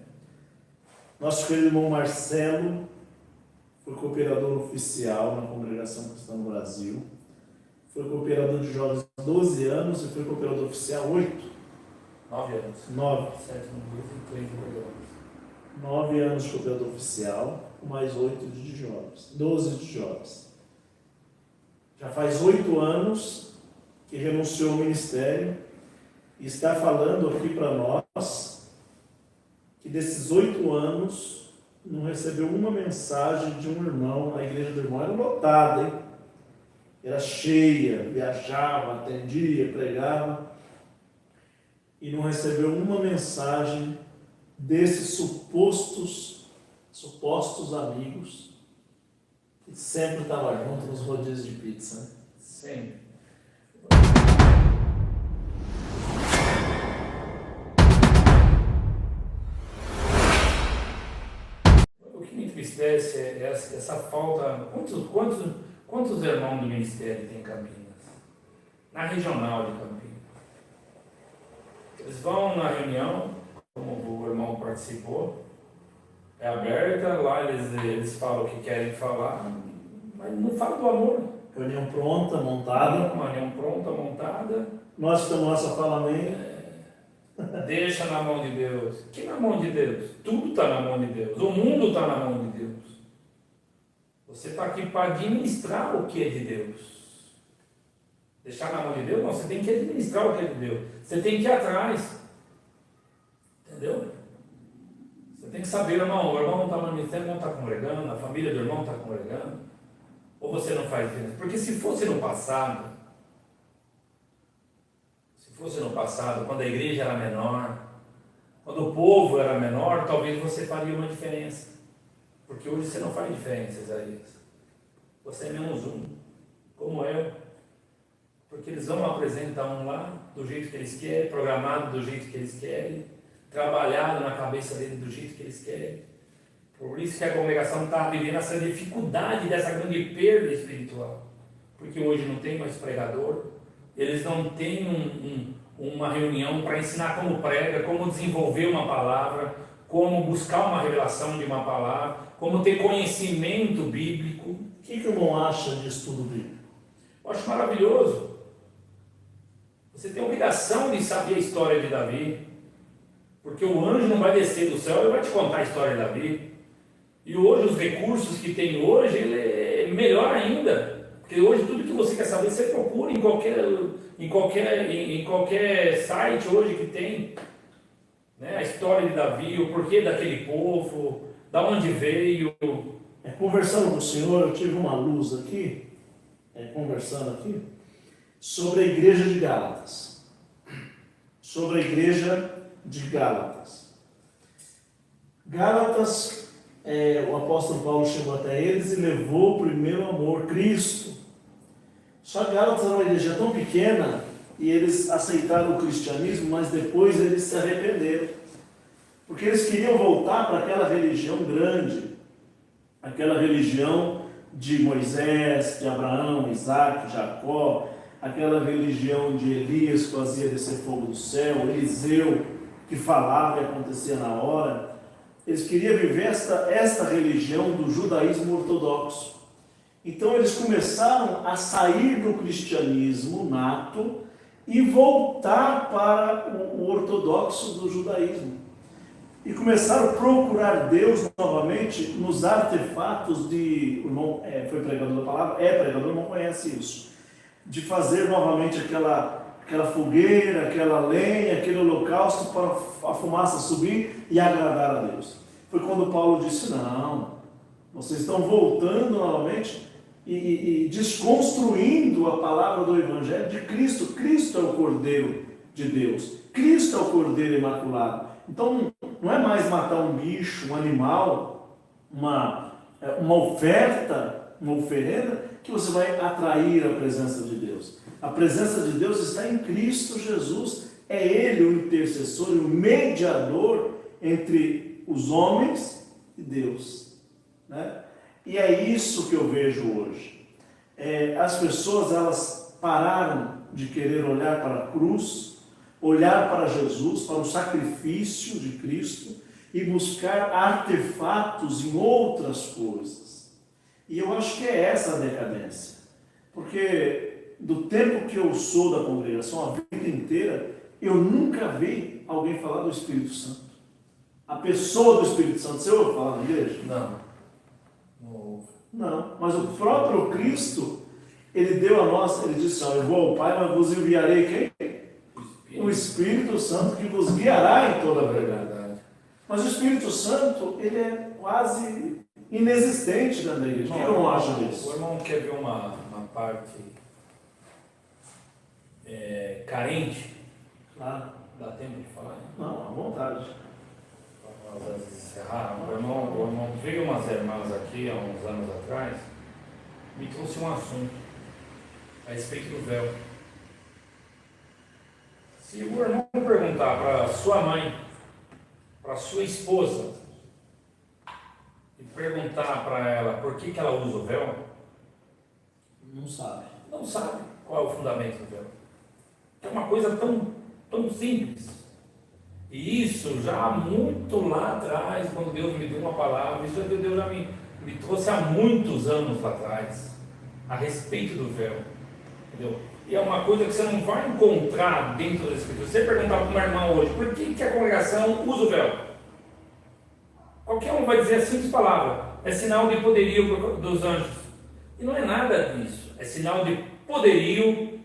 Nosso querido irmão Marcelo foi cooperador oficial na Congregação Cristã no Brasil. Foi cooperador de jovens há 12 anos e foi cooperador oficial 8. 9 anos. 9. 7 no 2 e 3 no 2. 9 anos de cooperador oficial, mais 8 de jovens. 12 de jovens. Já faz 8 anos que renunciou ao ministério e está falando aqui para nós que desses 8 anos não recebeu uma mensagem de um irmão. A igreja do irmão era lotada, hein? Era cheia, viajava, atendia, pregava, e não recebeu uma mensagem desses supostos amigos que sempre estavam juntos nos rodízios de pizza. Né? Sempre. O que me entristece é essa falta. Quantos irmãos do ministério tem em Campinas? Na regional de Campinas. Eles vão na reunião, como o irmão participou, é aberta, lá eles falam o que querem falar, mas não falam do amor. Reunião pronta, montada. Uma reunião pronta, montada. Nós estamos lá, só fala amém. Deixa na mão de Deus. Que na mão de Deus? Tudo está na mão de Deus. O mundo está na mão de Deus. Você está aqui para administrar o que é de Deus. Deixar na mão de Deus? Não, você tem que administrar o que é de Deus. Você tem que ir atrás. Entendeu? Você tem que saber, irmão, o irmão não está no ministério, não está congregando, a família do irmão está congregando. Ou você não faz diferença? Porque se fosse no passado, quando a igreja era menor, quando o povo era menor, talvez você faria uma diferença. Porque hoje você não faz diferença, Isaías. Você é menos um, como eu. Porque eles vão apresentar um lá do jeito que eles querem, programado do jeito que eles querem, trabalhado na cabeça dele do jeito que eles querem. Por isso que a congregação está vivendo essa dificuldade dessa grande perda espiritual. Porque hoje não tem mais pregador, eles não têm uma reunião para ensinar como prega, como desenvolver uma palavra, como buscar uma revelação de uma palavra, como ter conhecimento bíblico. O que o irmão acha de estudo bíblico? Eu acho maravilhoso. Você tem a obrigação de saber a história de Davi, porque o anjo não vai descer do céu, ele vai te contar a história de Davi. E hoje os recursos que tem hoje, ele é melhor ainda, porque hoje tudo que você quer saber, você procura em qualquer site hoje que tem, né? A história de Davi, o porquê daquele povo, da onde veio. Conversando com o senhor, eu tive uma luz aqui, conversando aqui, sobre a igreja de Gálatas. Sobre a igreja de Gálatas. Gálatas, o apóstolo Paulo chegou até eles e levou o primeiro amor, Cristo. Só que Gálatas era uma igreja tão pequena e eles aceitaram o cristianismo, mas depois eles se arrependeram. Porque eles queriam voltar para aquela religião grande, aquela religião de Moisés, de Abraão, Isaac, Jacó, aquela religião de Elias que fazia descer fogo do céu, Eliseu que falava e acontecia na hora. Eles queriam viver esta religião do judaísmo ortodoxo. Então eles começaram a sair do cristianismo nato e voltar para o ortodoxo do judaísmo. E começaram a procurar Deus novamente nos artefatos de... O irmão foi pregador da palavra? Pregador, não conhece isso. De fazer novamente aquela fogueira, aquela lenha, aquele holocausto para a fumaça subir e agradar a Deus. Foi quando Paulo disse, não, vocês estão voltando novamente e desconstruindo a palavra do Evangelho de Cristo. Cristo é o Cordeiro de Deus. Cristo é o Cordeiro Imaculado. Então não é mais matar um bicho, um animal, uma oferta, uma oferenda, que você vai atrair a presença de Deus. A presença de Deus está em Cristo Jesus. É Ele o intercessor e o mediador entre os homens e Deus, né? E é isso que eu vejo hoje. As pessoas, elas pararam de querer olhar para a cruz, olhar para Jesus, para o sacrifício de Cristo e buscar artefatos em outras coisas. E eu acho que é essa a decadência. Porque do tempo que eu sou da congregação, a vida inteira, eu nunca vi alguém falar do Espírito Santo. A pessoa do Espírito Santo, você ouve falar na igreja? Não, mas o próprio Cristo, Ele deu a nós, Ele disse, eu vou ao Pai, mas vos enviarei quem? O Espírito Santo que vos guiará em toda a verdade. Mas o Espírito Santo, ele é quase inexistente dentro da igreja. O que eu não acho disso? O irmão quer ver uma parte carente? Claro. Dá tempo de falar? Não, à vontade. Nós encerrar. O irmão veio umas irmãs aqui há uns anos atrás, me trouxe um assunto a respeito do véu. Se o irmão perguntar para sua mãe, para sua esposa, e perguntar para ela por que ela usa o véu, não sabe. Não sabe qual é o fundamento do véu. É uma coisa tão simples. E isso já muito lá atrás, quando Deus me deu uma palavra, isso Deus já me trouxe há muitos anos lá atrás, a respeito do véu. Entendeu? E é uma coisa que você não vai encontrar dentro da Escritura. Se você perguntar para uma irmã hoje, por que a congregação usa o véu? Qualquer um vai dizer a simples palavra, é sinal de poderio dos anjos. E não é nada disso, é sinal de poderio,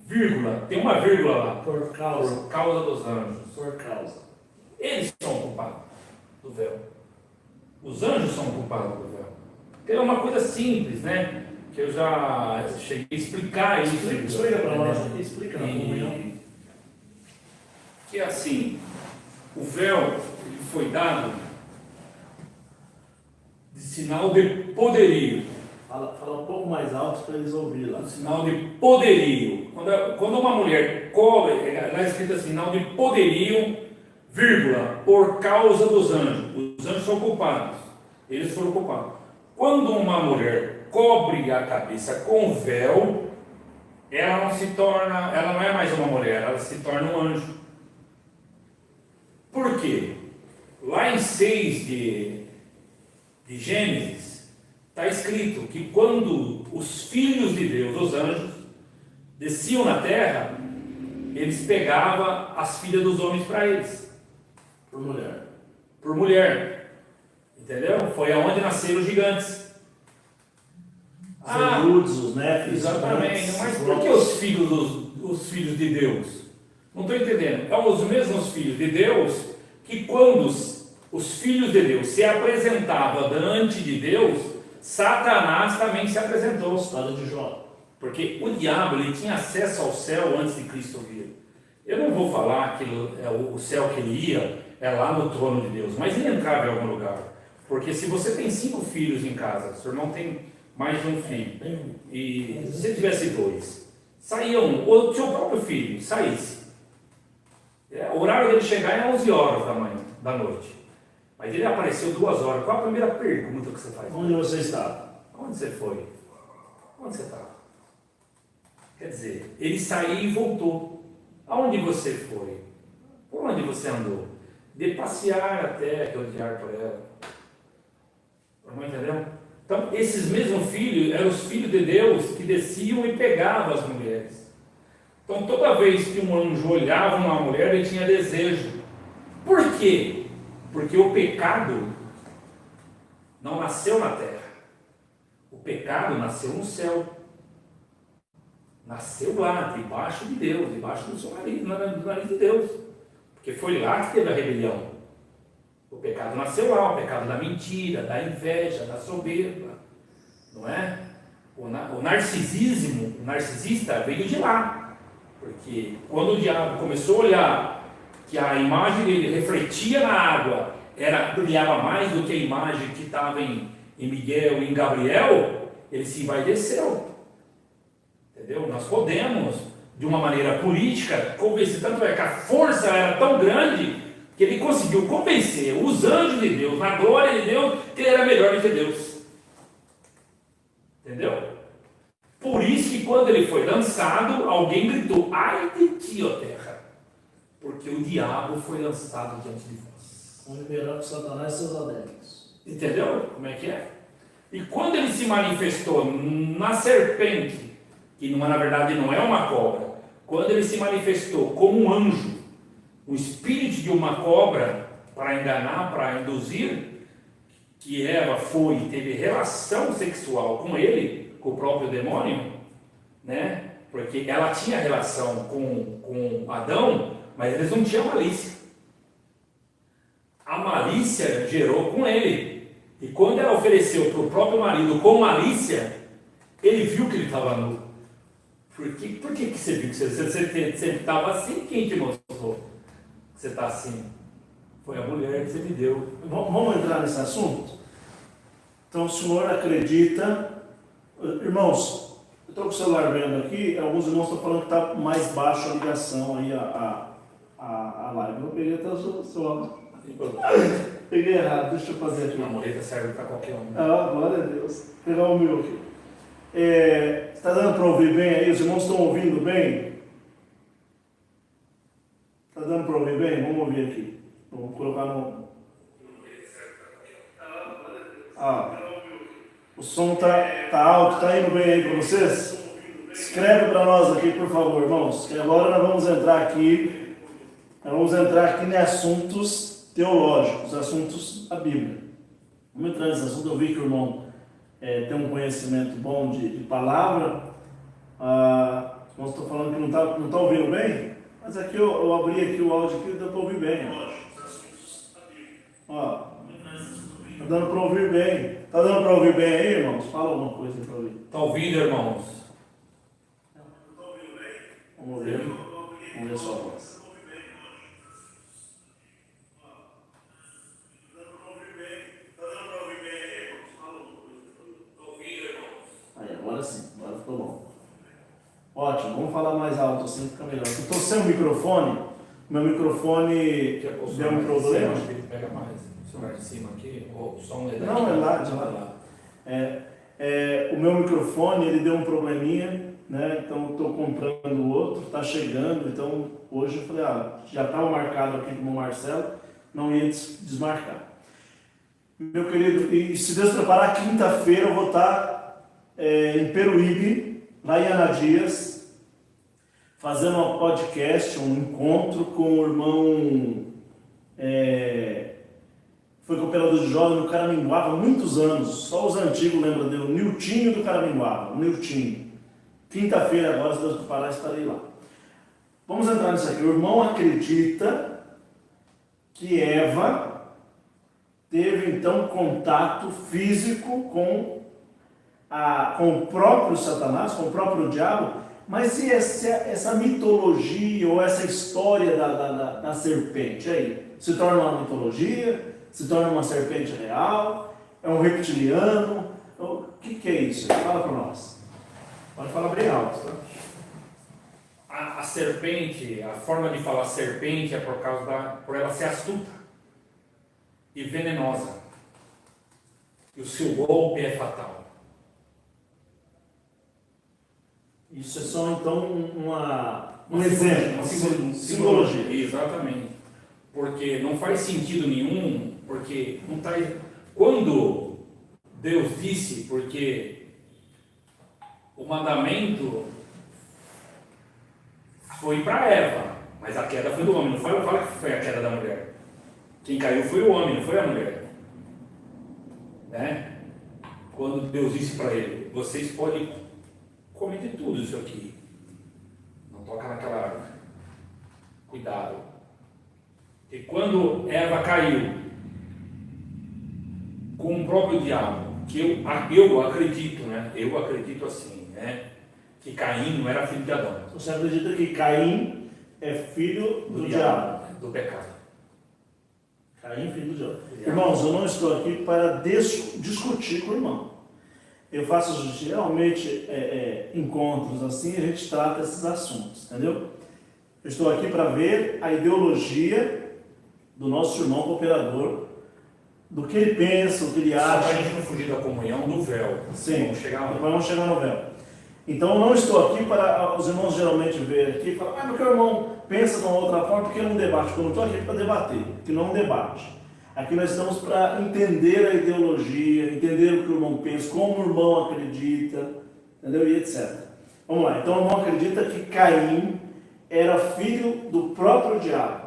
vírgula, tem uma vírgula lá. Por causa dos anjos. Por causa. Eles são culpados do véu. Os anjos são culpados do véu. Então é uma coisa simples, né? Que eu já cheguei a explicar isso. Explica para nós, explica na comunhão. Que assim, o véu foi dado de sinal de poderio. Fala um pouco mais alto para eles ouvirem lá. Um sinal de poderio. Quando uma mulher cobre, lá é escrito assim, sinal de poderio, vírgula, por causa dos anjos. Os anjos são culpados. Eles foram culpados. Quando uma mulher cobre a cabeça com véu, ela não é mais uma mulher, ela se torna um anjo. Por quê? Lá em 6 de Gênesis, está escrito que quando os filhos de Deus, os anjos, desciam na terra, eles pegavam as filhas dos homens para eles. Por mulher. Por mulher. Entendeu? Foi aonde nasceram os gigantes. Os Zerudes, os Néfis. Exatamente. Mas por que os filhos de Deus? Não estou entendendo. É os mesmos filhos de Deus que quando os filhos de Deus se apresentavam diante de Deus, Satanás também se apresentou. História de Jó. Porque o diabo ele tinha acesso ao céu antes de Cristo vir. Eu não vou falar que o céu que ele ia é lá no trono de Deus, mas ele entrava em algum lugar. Porque se você tem 5 filhos em casa, seu irmão tem mais de um filho, e se ele tivesse 2, saía um, ou o seu próprio filho saísse. O horário dele chegar é 11 horas da noite. Mas ele apareceu 2 horas. Qual a primeira pergunta que você faz? Onde você estava? Onde você foi? Onde você estava? Quer dizer, ele saiu e voltou. Aonde você foi? Por onde você andou? De passear até que eu odiar por ela. Não entendeu? Então, esses mesmos filhos eram os filhos de Deus que desciam e pegavam as mulheres. Então, toda vez que um anjo olhava uma mulher, ele tinha desejo. Por quê? Porque o pecado não nasceu na terra. O pecado nasceu no céu. Nasceu lá, debaixo de Deus, debaixo do seu nariz, do nariz de Deus. Porque foi lá que teve a rebelião. O pecado nasceu lá, o pecado da mentira, da inveja, da soberba. Não é? O narcisismo, o narcisista veio de lá. Porque quando o diabo começou a olhar que a imagem dele refletia na água, brilhava mais do que a imagem que estava em Miguel e em Gabriel, ele se envaideceu. Entendeu? Nós podemos, de uma maneira política, convencer, tanto é que a força era tão grande que ele conseguiu convencer os anjos de Deus, na glória de Deus, que ele era melhor do que Deus. Entendeu? Por isso que quando ele foi lançado, alguém gritou: ai de ti, ó terra, porque o diabo foi lançado diante de vós. Vamos liberar para Satanás e seus adeptos. Entendeu como é que é? E quando ele se manifestou na serpente, que na verdade não é uma cobra, quando ele se manifestou como um anjo, o espírito de uma cobra, para enganar, para induzir, que Eva foi e teve relação sexual com ele, com o próprio demônio, né? Porque ela tinha relação com Adão, mas eles não tinham malícia. A malícia gerou com ele. E quando ela ofereceu para o próprio marido com malícia, ele viu que ele estava nu. Por que você viu que você estava assim? Quem te mostrou que você está assim? Foi a mulher que você me deu. Vamos entrar nesse assunto? Então o senhor acredita... Irmãos, eu estou com o celular vendo aqui, alguns irmãos estão falando que está mais baixo a ligação aí, a live. Eu peguei até o seu... Peguei errado, deixa eu fazer aqui. Uma muleta serve para qualquer um. Ah, glória a Deus. Vou pegar o meu aqui. Está dando para ouvir bem aí? Os irmãos estão ouvindo bem? Está dando para ouvir bem? Vamos ouvir aqui. Vamos colocar no... O som está alto, está indo bem aí para vocês? Escreve para nós aqui, por favor, irmãos. Que agora nós vamos entrar aqui em assuntos teológicos, assuntos da Bíblia. Vamos entrar nesse assunto. Eu vi que o irmão tem um conhecimento bom de palavra. Nós estamos falando que não tá ouvindo bem, mas aqui eu abri aqui o áudio aqui, dá para ouvir bem. Está dando para ouvir bem. Está dando para ouvir bem aí, irmãos? Fala alguma coisa para ouvir. Está ouvindo, irmãos? Está ouvindo bem? Vamos ver. Vamos ver só a voz. Ótimo, vamos falar mais alto assim, fica melhor. Eu estou sem o microfone, meu microfone deu um problema. Acho que ele pega mais. O celular de cima aqui, o som é daqui. Não, é lá, de lá. O meu microfone, ele deu um probleminha, né? Então eu estou comprando outro, está chegando, então hoje eu falei, já estava marcado aqui com o Marcelo, não ia desmarcar. Meu querido, e se Deus preparar, quinta-feira eu vou estar em Peruíbe, lá em Anadias, fazendo um podcast, um encontro com o irmão, foi cooperador de jovem no Caraminguaba há muitos anos, só os antigos lembram dele, o Niltinho do Caraminguaba, o Niltinho. Quinta-feira agora, se Deus preparar, estarei lá. Vamos entrar nisso aqui. O irmão acredita que Eva teve então contato físico com o próprio Satanás, com o próprio diabo, mas e essa mitologia ou essa história da serpente aí? Se torna uma mitologia? Se torna uma serpente real? É um reptiliano? O que é isso? Fala para nós. Pode falar bem alto, tá? A serpente, a forma de falar serpente é por ela ser astuta e venenosa. E o seu golpe é fatal. Isso é só então um exemplo, uma simbologia. Exatamente. Porque não faz sentido nenhum, porque não tá, quando Deus disse, porque o mandamento foi para Eva, mas a queda foi do homem, não fala que foi a queda da mulher. Quem caiu foi o homem, não foi a mulher. Né? Quando Deus disse para ele, vocês podem comer de tudo isso aqui. Não toca naquela árvore. Cuidado. E quando Eva caiu com o próprio diabo, que eu acredito, né? Eu acredito assim, né? Que Caim não era filho de Adão. Você acredita que Caim é filho do diabo? Do pecado. Caim, filho do diabo. Irmãos, eu não estou aqui para discutir com o irmão. Eu faço geralmente encontros assim, e a gente trata esses assuntos, entendeu? Eu estou aqui para ver a ideologia do nosso irmão cooperador, do que ele pensa, o que ele acha. Só para a gente não fugir da comunhão do véu. Sim, vamos chegar no véu. Então eu não estou aqui para os irmãos geralmente ver aqui e falar, porque o irmão pensa de uma outra forma, porque não debate. Eu não estou aqui para debater, que não é um debate. Aqui nós estamos para entender a ideologia, entender o que o irmão pensa, como o irmão acredita, entendeu? E etc. Vamos lá, então o irmão acredita que Caim era filho do próprio diabo.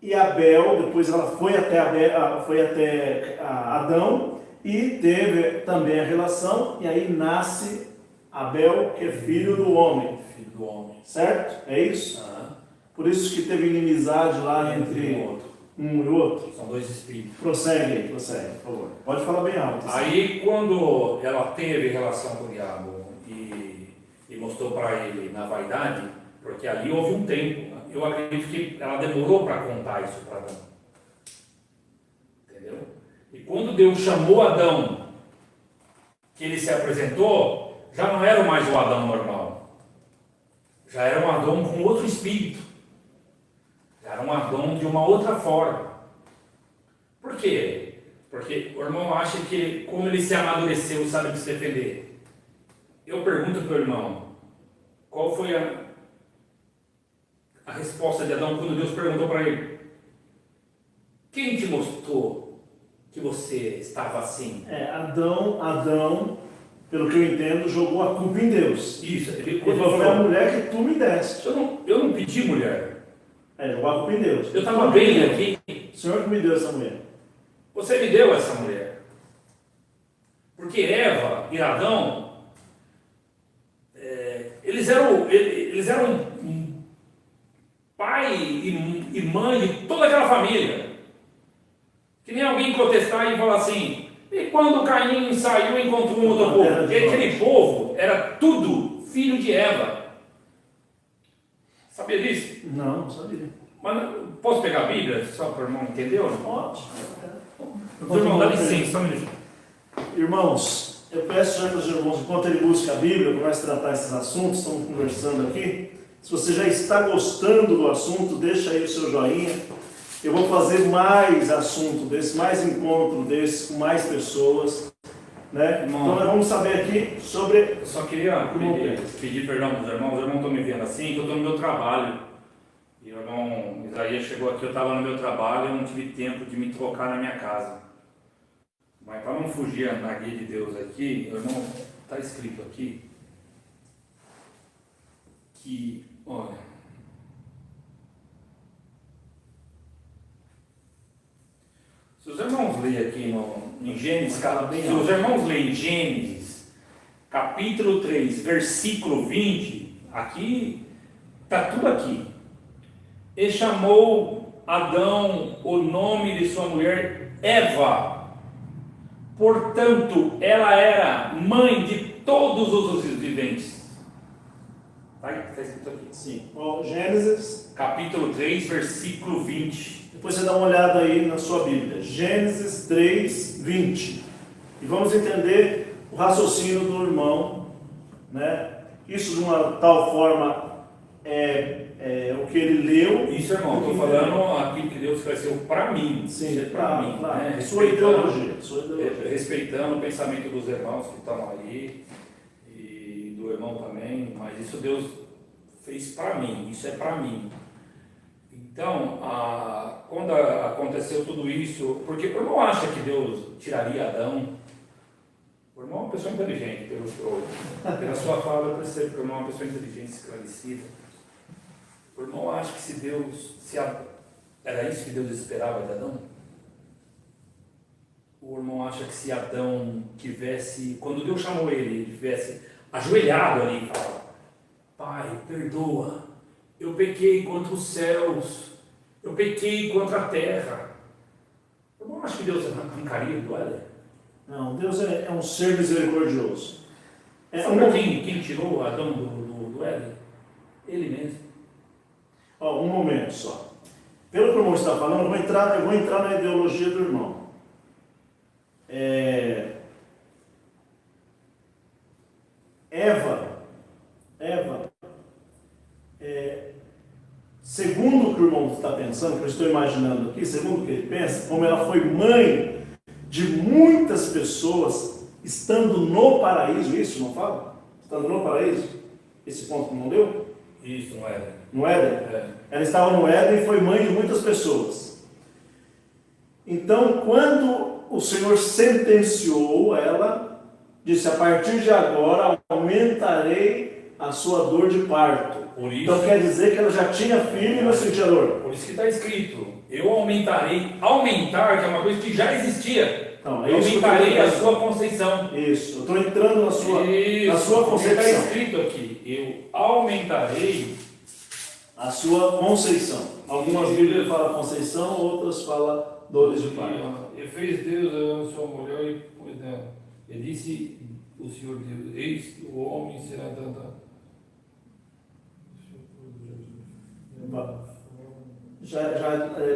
E Abel, depois ela foi até Adão e teve também a relação, e aí nasce Abel, que é filho do homem. Filho do homem. Certo? É isso? Por isso que teve inimizade lá entre um e outro. São dois espíritos. Prossegue, por favor. Pode falar bem alto. Assim. Aí quando ela teve relação com o diabo e mostrou para ele na vaidade, porque ali houve um tempo, eu acredito que ela demorou para contar isso para Adão. Entendeu? E quando Deus chamou Adão, que ele se apresentou, já não era mais o Adão normal. Já era um Adão com outro espírito. Já era um Adão de uma outra forma. Por quê? Porque o irmão acha que, como ele se amadureceu, sabe se defender. Eu pergunto para o irmão, qual foi a resposta de Adão quando Deus perguntou para ele? Quem te mostrou que você estava assim? Adão, pelo que eu entendo, jogou a culpa em Deus. Isso. Ele falou, foi a mulher que tu me deste. Eu não pedi mulher. Jogou a culpa em Deus. Eu estava bem aqui. O Senhor que me deu essa mulher. Você me deu essa mulher. Porque Eva e Adão, eles eram pai e mãe de toda aquela família. Que nem alguém protestar e falar assim, e quando Caim saiu e encontrou um outro povo? Porque aquele povo era tudo filho de Eva. Sabia disso? Não sabia. Mas posso pegar a Bíblia só para o irmão entender? Pode. Irmão, dá licença, só um minuto. Irmãos, eu peço já para os irmãos, enquanto ele busca a Bíblia, começa a tratar esses assuntos, estamos conversando aqui. Se você já está gostando do assunto, deixa aí o seu joinha. Eu vou fazer mais assunto desse, mais encontro desse, com mais pessoas. Né? Então nós vamos saber aqui sobre... Eu só queria pedir perdão para os irmãos estão me vendo assim, que eu estou no meu trabalho. E o irmão Isaías chegou aqui, eu estava no meu trabalho, eu não tive tempo de me trocar na minha casa. Mas para não fugir na guia de Deus aqui, irmão, está escrito aqui que, olha, se os irmãos lerem aqui em Gênesis, se os irmãos lerem Gênesis, capítulo 3, versículo 20, aqui, está tudo aqui. E chamou Adão o nome de sua mulher Eva. Portanto, ela era mãe de todos os viventes. Está escrito aqui. Sim. Bom, Gênesis, capítulo 3, versículo 20. Depois você dá uma olhada aí na sua Bíblia. Gênesis 3, 20. E vamos entender o raciocínio do irmão, né? Isso de uma tal forma o que ele leu. Isso, irmão, estou falando aquilo que Deus esclareceu para mim. Sim, para mim. Claro. Né? Sua ideologia. Respeitando o pensamento dos irmãos que estão aí, e do irmão também, mas isso Deus fez para mim, isso é para mim. Então, quando aconteceu tudo isso, porque o irmão acha que Deus tiraria Adão. O irmão é uma pessoa inteligente, pela sua fala eu percebo que o irmão é uma pessoa inteligente, esclarecida. O irmão acha que era isso que Deus esperava de Adão? O irmão acha que se Adão tivesse, quando Deus chamou ele tivesse ajoelhado ali e falado: Pai, perdoa, eu pequei contra os céus, eu pequei contra a terra. O irmão acha que Deus arrancaria do Éden? Não, Deus é um ser misericordioso. Quem tirou Adão do Éden? Ele mesmo. Um momento só. Pelo que o irmão está falando, eu vou entrar na ideologia do irmão. Eva, segundo o que o irmão está pensando, que eu estou imaginando aqui, segundo o que ele pensa, como ela foi mãe de muitas pessoas estando no paraíso, isso não fala? Estando no paraíso? Esse ponto não deu? Isso, no Éden. No Éden? Ela estava no Éden e foi mãe de muitas pessoas. Então, quando o Senhor sentenciou ela, disse: a partir de agora aumentarei a sua dor de parto. Então quer dizer que ela já tinha filho e não sentia dor. Por isso que está escrito: eu aumentarei. Aumentar, que é uma coisa que já existia. Então, eu aumentarei a sua conceição. Isso, eu estou entrando na sua concepção. Está escrito aqui: eu aumentarei a sua conceição. Algumas Bíblias falam conceição, outras falam dores de parto. E fez Deus a sua mulher e pôs nela. E disse o Senhor Deus: eis que o homem será dado.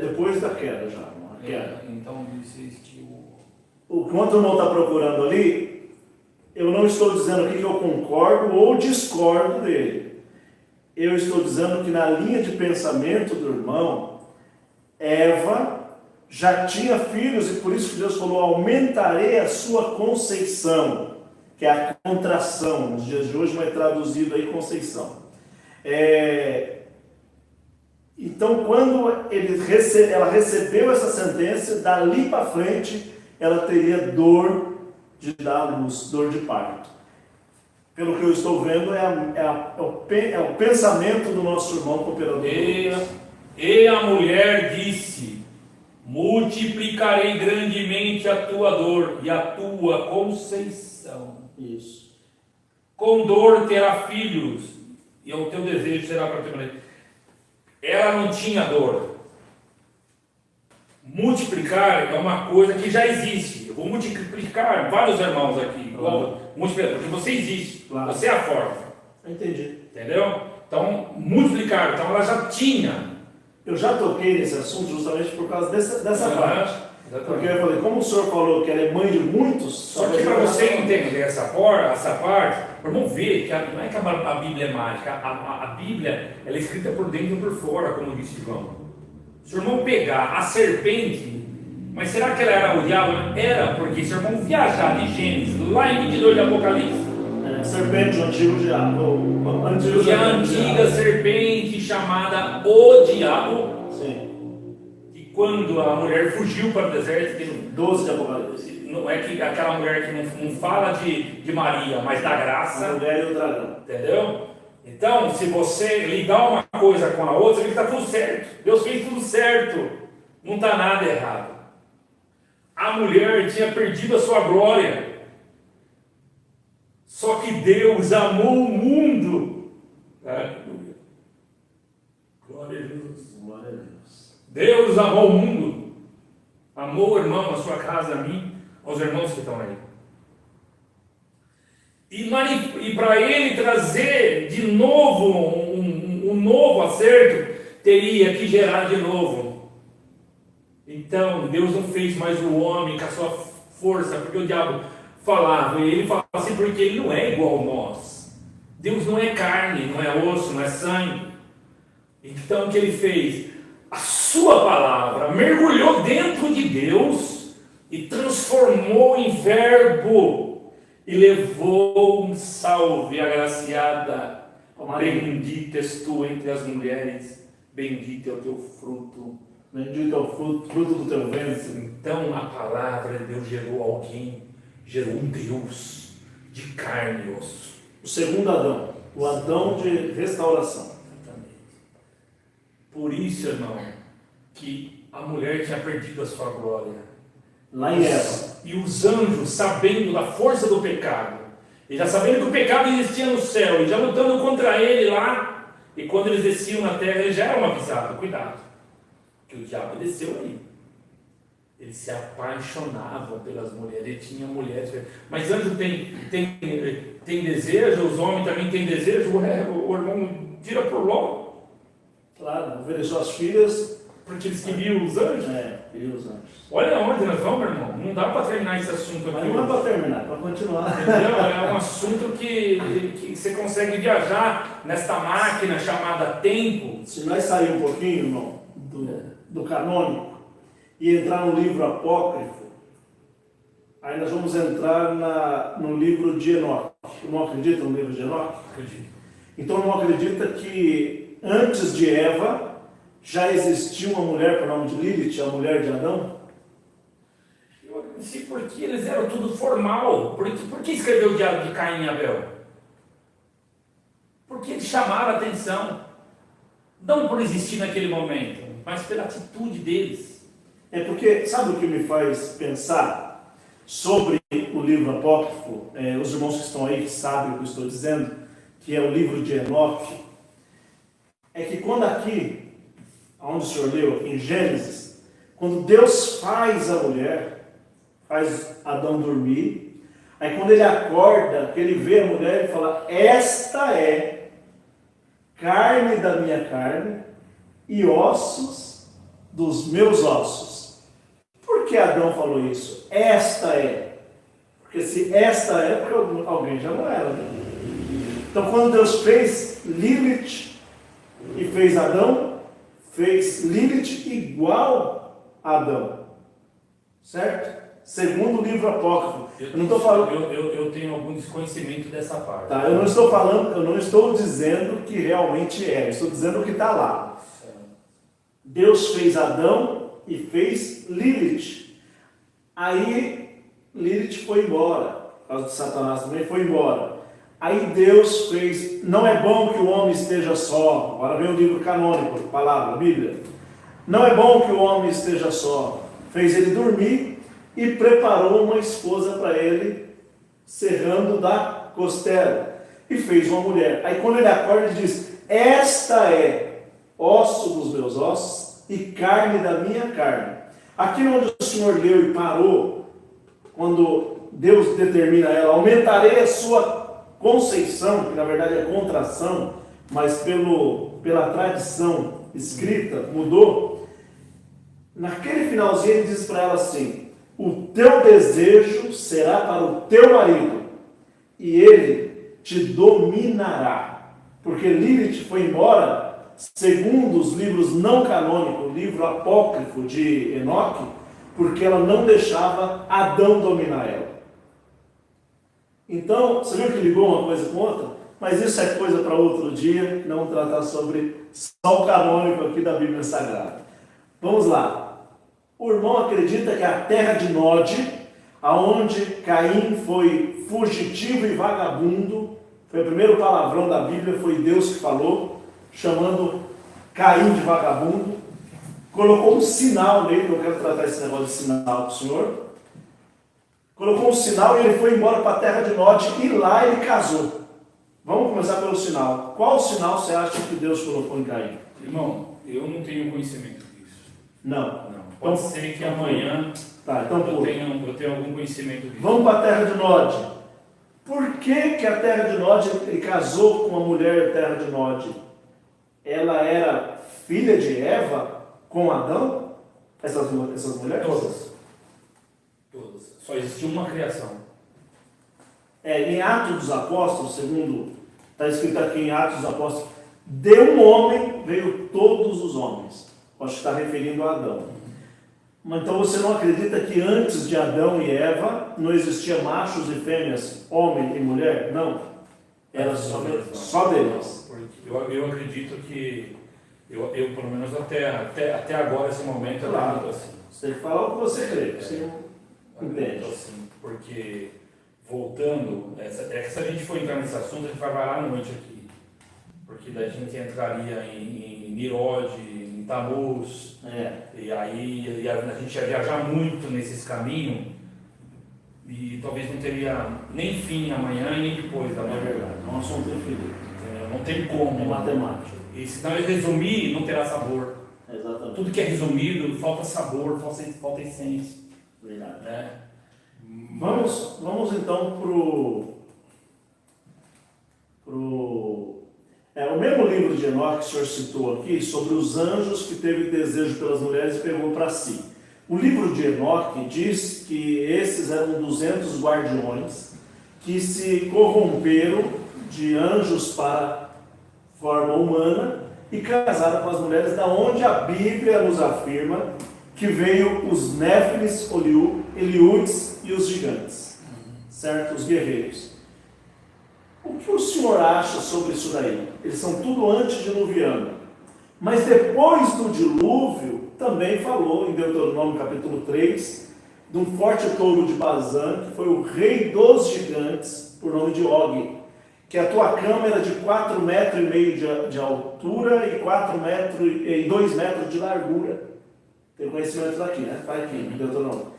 Depois da queda, queda. Então disse que quanto o irmão está procurando ali, eu não estou dizendo aqui que eu concordo ou discordo dele. Eu estou dizendo que na linha de pensamento do irmão, Eva já tinha filhos e por isso que Deus falou: aumentarei a sua conceição, que é a contração. Nos dias de hoje não é traduzido aí conceição. Então, quando ela recebeu essa sentença, dali para frente, ela teria dor de dar luz, dor de parto. Pelo que eu estou vendo, é o pensamento do nosso irmão cooperador. E a mulher disse: multiplicarei grandemente a tua dor e a tua conceição. Isso. Com dor terá filhos, e o teu desejo será para permanecer. Ela não tinha dor. Multiplicar é uma coisa que já existe. Eu vou multiplicar vários irmãos aqui. Multiplicar, porque você existe. Claro. Você é a forma. Entendi. Entendeu? Então, multiplicar. Então, ela já tinha. Eu já toquei nesse assunto justamente por causa dessa parte. Porque eu falei, como o senhor falou que ela é mãe de muitos... Só que para você entender essa parte, vamos ver que não é que a Bíblia é mágica, a Bíblia ela é escrita por dentro e por fora, como disse João. Se o irmão pegar a serpente, mas será que ela era o diabo? Era, porque se o irmão viajar de Gênesis, lá em 22 de Apocalipse, serpente, o antigo diabo. Que é a antiga serpente chamada o diabo. Sim. E quando a mulher fugiu para o deserto, que 12 de Apocalipse. não é que aquela mulher que não fala de Maria, mas da graça. A mulher e o dragão. Entendeu? Então, se você ligar uma coisa com a outra, você vê que está tudo certo. Deus fez tudo certo. Não está nada errado. A mulher tinha perdido a sua glória. Só que Deus amou o mundo. Aleluia. Glória a Jesus. Glória a Deus. Deus amou o mundo. Amou o irmão, a sua casa, a mim, aos irmãos que estão aí. E para ele trazer de novo um novo acerto, teria que gerar de novo. Então, Deus não fez mais o homem com a sua força, porque o diabo falava, e ele falava assim, porque ele não é igual a nós. Deus não é carne, não é osso, não é sangue. Então, o que ele fez? A sua palavra mergulhou dentro de Deus e transformou em verbo e levou um salve agraciada. Bendita és tu entre as mulheres, bendito é o teu fruto. Bendito é o fruto do teu ventre. Então, a palavra de Deus gerou alguém, gerou um Deus de carne e osso. O segundo Adão, o Adão de restauração. Exatamente. Por isso, irmão, que a mulher tinha perdido a sua glória. Lá em Eva. E os anjos, sabendo da força do pecado, e já sabendo que o pecado existia no céu, e já lutando contra ele lá, e quando eles desciam na terra, eles já eram avisados, cuidado, que o diabo desceu aí. Eles se apaixonavam pelas mulheres, ele tinha mulheres. Mas anjo tem desejo, os homens também têm desejo, o irmão tira por logo. Claro, ofereceu as filhas. Porque eles queriam os anjos. Queriam os anjos. Olha onde nós vamos, meu irmão. Não dá para terminar esse assunto aqui. Mas não é para terminar, é para continuar. Entendeu? É um assunto que você consegue viajar nesta máquina chamada tempo. Se nós sair um pouquinho, irmão, do canônico, e entrar no livro apócrifo, aí nós vamos entrar no livro de Enoque. Não acredita no livro de Enoque? Acredito. Então não acredita que antes de Eva já existia uma mulher por nome de Lilith, a mulher de Adão? Eu não sei porque eles eram tudo formal. Por que escreveu o diário de Caim e Abel? Porque eles chamaram a atenção. Não por existir naquele momento, mas pela atitude deles. É porque, sabe o que me faz pensar sobre o livro apócrifo? Os irmãos que estão aí que sabem o que eu estou dizendo, que é o livro de Enoque. É que quando aqui, onde o senhor leu, em Gênesis, quando Deus faz a mulher, faz Adão dormir, aí quando ele acorda, que ele vê a mulher, ele fala, esta é carne da minha carne e ossos dos meus ossos. Por que Adão falou isso? Esta é. Porque se esta é, porque alguém já não era. Né? Então quando Deus fez Lilith e fez Adão, fez Lilith igual a Adão. Certo? Segundo o livro apócrifo. Eu não estou falando. Eu tenho algum desconhecimento dessa parte. Tá, eu não estou dizendo que realmente é, eu estou dizendo o que está lá. Deus fez Adão e fez Lilith. Aí Lilith foi embora. Por causa de Satanás também foi embora. Aí Deus fez, não é bom que o homem esteja só. Agora vem o livro canônico, palavra, Bíblia. Não é bom que o homem esteja só. Fez ele dormir e preparou uma esposa para ele, serrando da costela. E fez uma mulher. Aí quando ele acorda, ele diz, esta é osso dos meus ossos e carne da minha carne. Aqui onde o Senhor leu e parou, quando Deus determina ela, aumentarei a sua conceição, que na verdade é contração, mas pela tradição escrita, mudou. naquele finalzinho ele diz para ela assim: o teu desejo será para o teu marido, e ele te dominará. Porque Lilith foi embora, segundo os livros não canônicos, o livro apócrifo de Enoque, porque ela não deixava Adão dominar ela. Então, você viu que ligou uma coisa com outra? Mas isso é coisa para outro dia, não tratar sobre só o canônico aqui da Bíblia Sagrada. Vamos lá. O irmão acredita que a terra de Nod, aonde Caim foi fugitivo e vagabundo, foi o primeiro palavrão da Bíblia, foi Deus que falou, chamando Caim de vagabundo, colocou um sinal nele, eu quero tratar esse negócio de sinal para o senhor, colocou um sinal e ele foi embora para a terra de Nod e lá ele casou. Vamos começar pelo sinal. Qual sinal você acha que Deus colocou em Caim? Irmão, eu não tenho conhecimento disso. Não. Pode ser que amanhã eu tenha algum conhecimento disso. Vamos para a terra de Nod. Por que a terra de Nod, ele casou com uma mulher da terra de Nod? Ela era filha de Eva com Adão? Essas mulheres? Todas. Só existiu uma criação. Em Atos dos Apóstolos, segundo está escrito aqui em Atos dos Apóstolos, de um homem veio todos os homens. Acho que está referindo a Adão. Mas então você não acredita que antes de Adão e Eva não existia machos e fêmeas, homem e mulher? Não. Era só deles. Eu acredito que, eu pelo menos até agora, esse momento, claro, eu acredito assim. Você fala o que você crê, você não entende. Assim, porque, voltando, se a gente for entrar nesse assunto, a gente vai parar à noite aqui. Porque daí a gente entraria em Nirod, em Tamuz, e aí a gente ia viajar muito nesses caminhos, e talvez não teria nem fim amanhã e nem depois da manhã. É verdade, é um assunto infinito. Não tem como. É matemática. E se não resumir, não terá sabor. Exatamente. Tudo que é resumido, falta sabor, falta essência. Verdade. Né? Vamos então o mesmo livro de Enoque que o senhor citou aqui, sobre os anjos que teve desejo pelas mulheres e pegou para si. O livro de Enoque diz que esses eram 200 guardiões que se corromperam de anjos para forma humana e casaram com as mulheres, da onde a Bíblia nos afirma que veio os Néfilis, Eliúdes e os gigantes, certo? Os guerreiros. O que o senhor acha sobre isso daí? Eles são tudo antediluviano. Mas depois do dilúvio, também falou em Deuteronômio capítulo 3, de um forte touro de Bazã, que foi o rei dos gigantes, por nome de Og, que a tua cama era de 4,5 metros de altura e 2 metros de largura. Tem conhecimento daqui, né? Está aqui em Deuteronômio.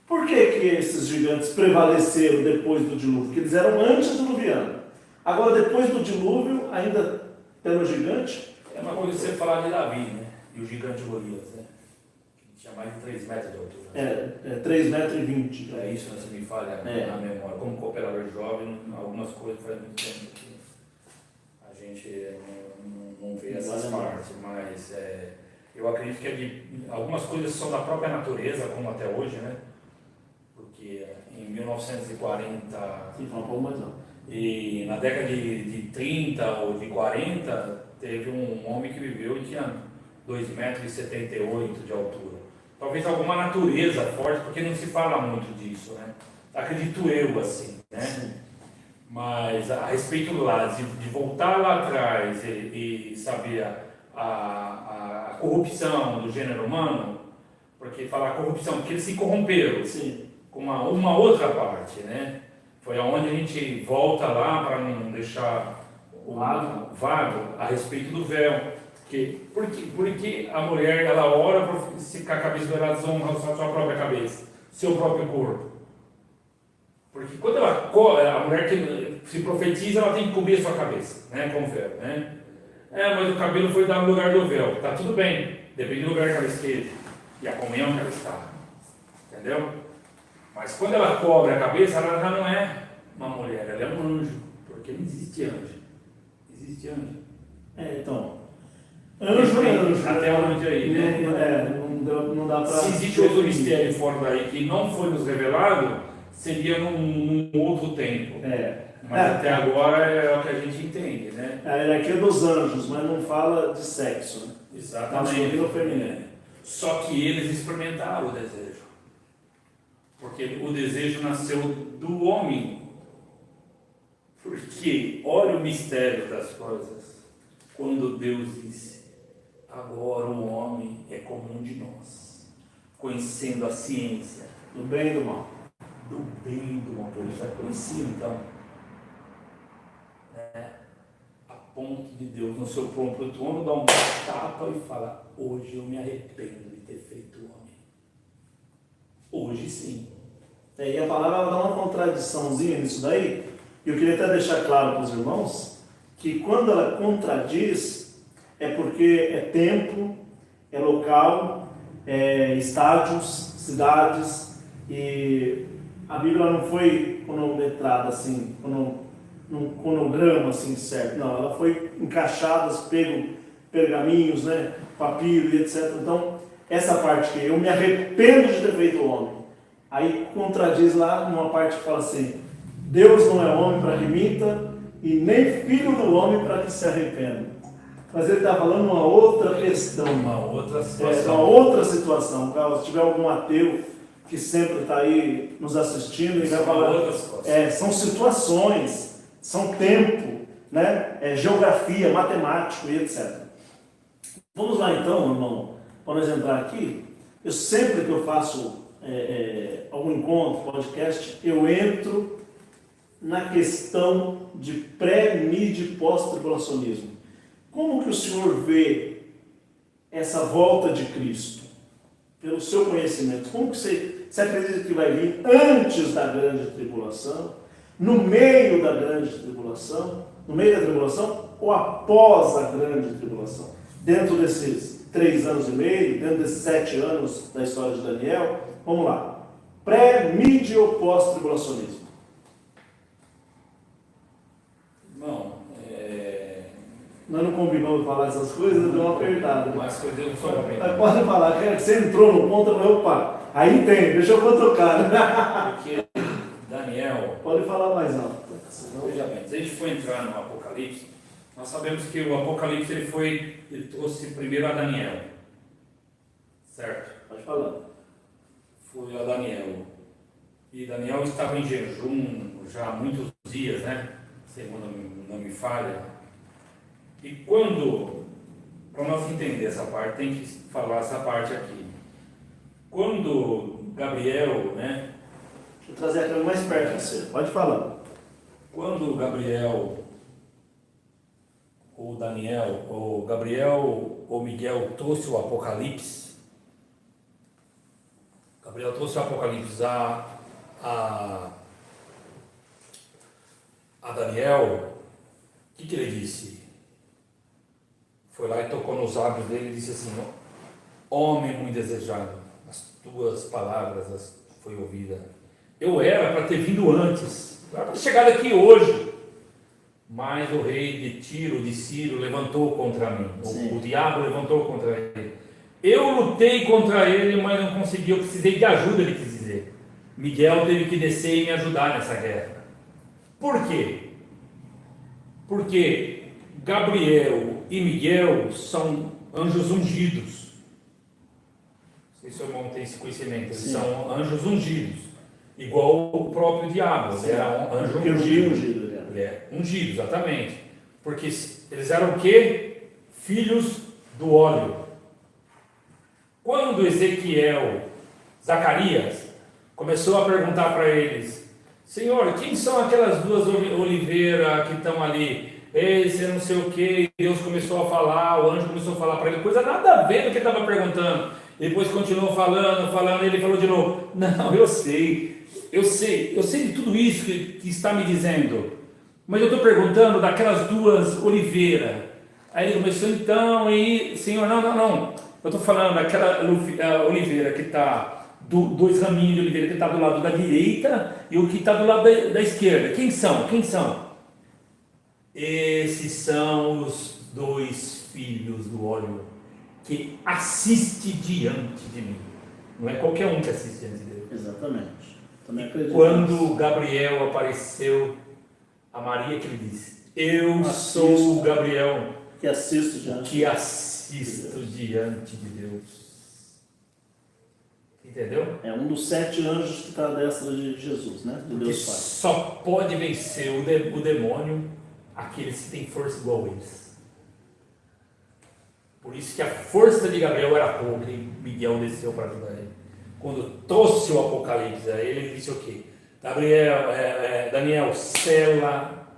Por que esses gigantes prevaleceram depois do dilúvio? Porque eles eram antediluvianos. Agora, depois do dilúvio, ainda tendo gigante? É uma coisa você falar de Davi, né? E o gigante Golias, né? Que tinha mais de 3 metros de altura. 3,20 metros. É isso, né? Você me falha na memória. Como cooperador jovem, algumas coisas faz muito tempo que a gente não vê essas partes, mas eu acredito que algumas coisas são da própria natureza, como até hoje, né? Porque em 1940 e na década de 30 ou de 40 teve um homem que viveu e tinha 2,78 metros de altura. Talvez alguma natureza forte, porque não se fala muito disso, né? Acredito eu assim, né? Sim. Mas a respeito lá, de voltar lá atrás e saber a corrupção do gênero humano, porque falar corrupção, porque eles se corromperam. Sim. Com uma outra parte, né? Foi aonde a gente volta lá para não deixar o vago a respeito do véu. Porque a mulher, ela ora para ficar a cabeça dourada, desonrar a sua própria cabeça, seu próprio corpo. Porque quando a mulher que se profetiza, ela tem que cobrir a sua cabeça, né? Com o véu, né? Mas o cabelo foi dado no lugar do véu. Tá tudo bem, depende do lugar que ela esteja e a comunhão que ela está. Entendeu? Mas quando ela cobre a cabeça, ela já não é uma mulher, ela é um anjo. Porque não existe anjo. Existe anjo. Então. Anjo é anjo. Até onde aí, né? não dá para... Se existe outro mistério fora daí que não foi nos revelado, seria num outro tempo. Mas até agora é o que a gente entende, né? A hierarquia dos anjos, mas não fala de sexo, né? Exatamente. Masculino ou feminino. Só que eles experimentaram o desejo. Porque o desejo nasceu do homem. Porque olha o mistério das coisas. Quando Deus disse, agora o homem é como um de nós, conhecendo a ciência Do bem e do mal. do bem e do mal. Ele já conhecia, então. A ponto de Deus, no seu próprio trono, dar uma tapa e falar, hoje eu me arrependo de ter feito o homem. Hoje sim. E a palavra ela dá uma contradiçãozinha nisso daí. E eu queria até deixar claro para os irmãos que quando ela contradiz, é porque é tempo, é local, é estádios, cidades, e a Bíblia não foi cronometrada assim, num cronograma assim certo, não, ela foi encaixada, pego pergaminhos, né, papiro e etc. Então, essa parte que eu me arrependo de ter feito o homem, aí contradiz lá numa parte que fala assim, Deus não é homem para que minta, e nem filho do homem para que se arrependa. Mas ele está falando uma outra questão. Uma outra situação. Uma outra situação. Se tiver algum ateu que sempre está aí nos assistindo e vai falar. São situações, são tempo, né? Geografia, matemático e etc. Vamos lá então, irmão, para nós entrar aqui. Eu sempre que eu faço algum encontro, podcast, eu entro na questão de pré-mídia e pós-tribulacionismo. Como que o senhor vê essa volta de Cristo? Pelo seu conhecimento, como que você acredita que vai vir antes da grande tribulação, no meio da grande tribulação, no meio da tribulação ou após a grande tribulação? Dentro desses 3 anos e meio, dentro desses 7 anos da história de Daniel, vamos lá. Pré-mídia ou pós-tribulacionismo? Não, Nós não combinamos falar essas coisas, deu uma apertada. mas coisas não são apertadas. Pode falar, que você entrou no ponto, eu opa, aí tem, deixa eu cutucar. Porque Daniel, Pode falar mais alto. veja bem, se a gente for entrar no Apocalipse, nós sabemos que o Apocalipse ele trouxe primeiro a Daniel, certo? Pode falar. Foi a Daniel. E Daniel estava em jejum já há muitos dias, né? Segundo não me falha. E quando, para nós entender essa parte, tem que falar essa parte aqui. Quando Gabriel, né? Deixa eu trazer aquilo mais perto de você. Pode falar. Quando Gabriel, ou Daniel, ou Gabriel ou Miguel trouxe o Apocalipse, Gabriel trouxe o Apocalipse a Daniel, o que ele disse? Foi lá e tocou nos lábios dele e disse assim, homem muito desejado, as tuas palavras foi ouvida. Eu era para ter vindo antes, era para ter chegado aqui hoje, mas o rei de Tiro, de Ciro, levantou contra mim, o diabo levantou contra ele. Eu lutei contra ele, mas não consegui, eu precisei de ajuda, ele quis dizer. Miguel teve que descer e me ajudar nessa guerra. Por quê? Porque Gabriel e Miguel são anjos ungidos. Não sei se o irmão tem esse conhecimento. Eles são anjos ungidos. Igual o próprio diabo. Ele era um anjo ungido. Ele é ungido, exatamente. Porque eles eram o quê? Filhos do óleo. Quando Zacarias, começou a perguntar para eles, Senhor, quem são aquelas 2 oliveiras que estão ali? Esse não sei o que, Deus começou a falar, o anjo começou a falar para ele, coisa nada a ver do que ele estava perguntando. Depois continuou falando, ele falou de novo, não, eu sei de tudo isso que está me dizendo, mas eu estou perguntando daquelas 2 oliveiras. Aí ele começou então, e Senhor, não, eu estou falando daquela oliveira que está, 2 raminhos de oliveira que está do lado da direita e o que está do lado da esquerda. Quem são? Esses são os 2 filhos do óleo que assiste diante de mim. Não é qualquer um que assiste diante de Deus. Exatamente. Também acredito Quando nisso. Gabriel apareceu a Maria, que ele disse: Eu Assisto. sou o Gabriel Que assisto diante. que assisto diante de Deus. Entendeu? É um dos 7 anjos que está à destra de Jesus, né? De Porque Deus Pai. só pode vencer o demônio aqueles que têm força igual a eles. Por isso que a força de Gabriel era pouca e Miguel desceu para ajudar ele. Quando trouxe o Apocalipse a ele, ele disse o quê? Daniel, sela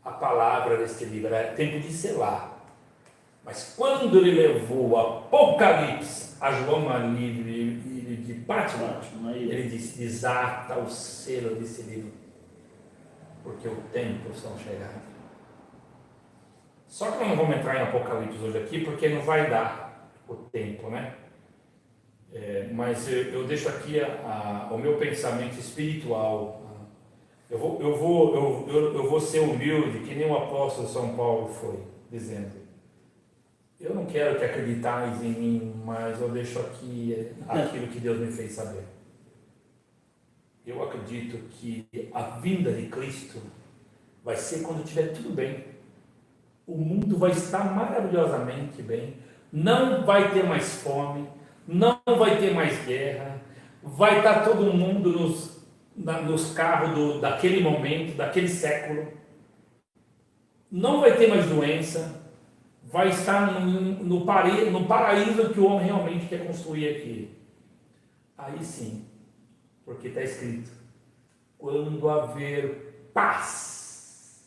a palavra deste livro. É tempo de selar. Mas quando ele levou o Apocalipse a João Maria de Patmos, ele disse: desata o selo desse livro, porque o tempo são chegados. Só que nós não vamos entrar em Apocalipse hoje aqui, porque não vai dar o tempo, né? Mas eu deixo aqui o meu pensamento espiritual. Eu vou ser humilde, que nem o apóstolo São Paulo foi, dizendo: eu não quero que acreditais em mim, mas eu deixo aqui aquilo que Deus me fez saber. Eu acredito que a vinda de Cristo vai ser quando estiver tudo bem. O mundo vai estar maravilhosamente bem. Não vai ter mais fome, não vai ter mais guerra, vai estar todo mundo nos carros daquele momento, daquele século. Não vai ter mais doença. Vai estar no paraíso que o homem realmente quer construir aqui. Aí sim, porque está escrito: quando haver paz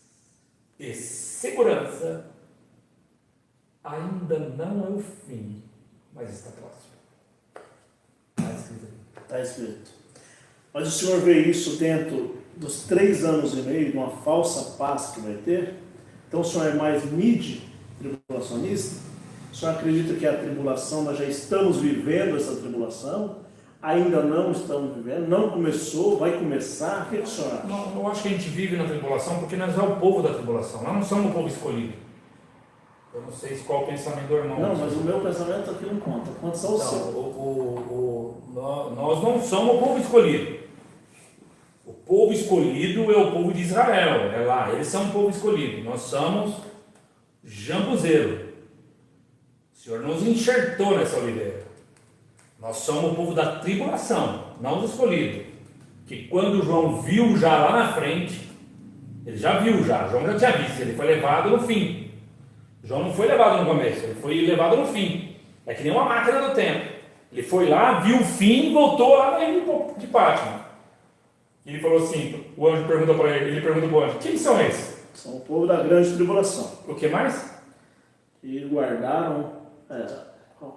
e segurança, ainda não é o fim, mas está próximo. Está escrito aí. Está escrito. Mas o senhor vê isso dentro dos 3 anos e meio de uma falsa paz que vai ter? Então o senhor é mais tribulacionista? O senhor acredita que a tribulação, nós já estamos vivendo essa tribulação? Ainda não estamos vivendo? Não começou? Vai começar? O que o senhor acha? Eu acho que a gente vive na tribulação porque nós somos o povo da tribulação. Nós não somos o povo escolhido. Eu não sei qual o pensamento do irmão. Não, mas o meu pensamento aqui não conta. Conta só o seu. Nós não somos o povo escolhido. O povo escolhido é o povo de Israel. É lá, eles são o povo escolhido. Nós somos jambuzeiro. O Senhor nos enxertou nessa oliveira. Nós somos o povo da tribulação, não os escolhidos. Que quando João viu já lá na frente, ele já viu já, João já tinha visto, ele foi levado no fim. João não foi levado no começo, ele foi levado no fim. É que nem uma máquina do tempo. Ele foi lá, viu o fim e voltou lá na ilha de Patmos. E ele falou assim, o anjo perguntou para ele pergunta para o anjo: quem são esses? São o povo da grande tribulação. O que mais? E guardaram...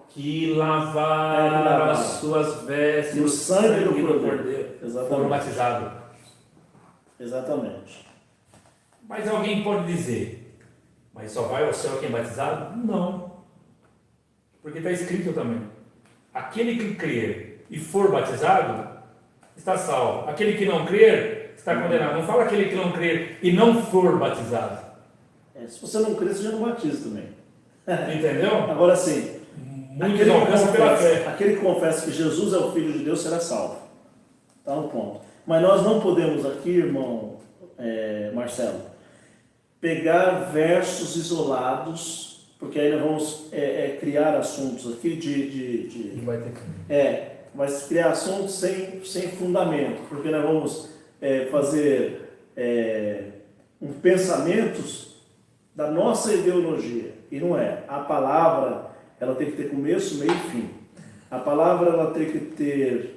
que lavaram as suas vestes no sangue do Cordeiro. Exatamente. Foram batizados. Exatamente. Mas alguém pode dizer: mas só vai ao céu quem é batizado? Não. Porque está escrito também: aquele que crer e for batizado está salvo. Aquele que não crer está condenado. Não fala aquele que não crer e não for batizado. Se você não crer, você já não batiza também. Entendeu? Agora sim, aquele que confessa que Jesus é o Filho de Deus será salvo. Está no ponto. Mas nós não podemos aqui, irmão Marcelo, pegar versos isolados, porque aí nós vamos criar assuntos aqui Vai ter mas criar assuntos sem fundamento, porque nós vamos fazer pensamentos da nossa ideologia, e não é. A palavra, ela tem que ter começo, meio e fim. A palavra, ela tem que ter,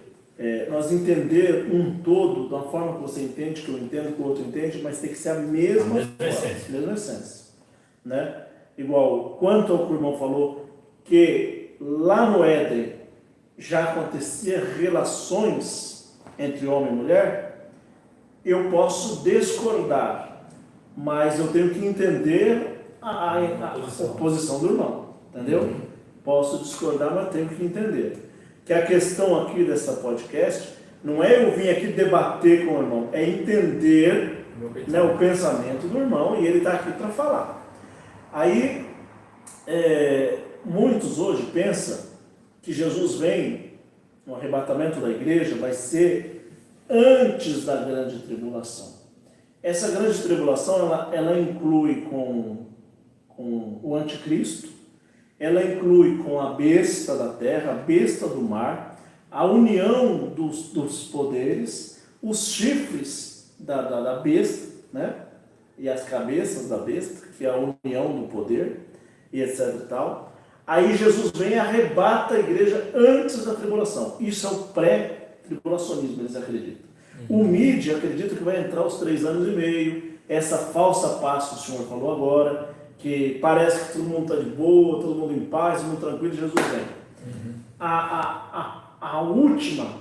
nós entender um todo, da forma que você entende, que eu entendo, que o outro entende, mas tem que ser a mesma essência. Né? Igual, quanto ao que o irmão falou, que lá no Éden já acontecia relações entre homem e mulher, eu posso discordar, mas eu tenho que entender a posição do irmão, entendeu? Posso discordar, mas tenho que entender. Que a questão aqui dessa podcast não é eu vir aqui debater com o irmão, é entender, né, o pensamento do irmão, e ele está aqui para falar. Aí, muitos hoje pensam que Jesus vem, no arrebatamento da igreja, vai ser antes da grande tribulação. Essa grande tribulação, ela inclui com o anticristo, ela inclui com a besta da terra, a besta do mar, a união dos poderes, os chifres da besta, né? E as cabeças da besta, que é a união do poder, e etc e tal. Aí Jesus vem e arrebata a igreja antes da tribulação. Isso é o pré-tribulacionismo, eles acreditam. O mídia acredita que vai entrar os 3 anos e meio, essa falsa paz que o senhor falou agora, que parece que todo mundo está de boa, todo mundo em paz, todo mundo tranquilo, Jesus vem. A última,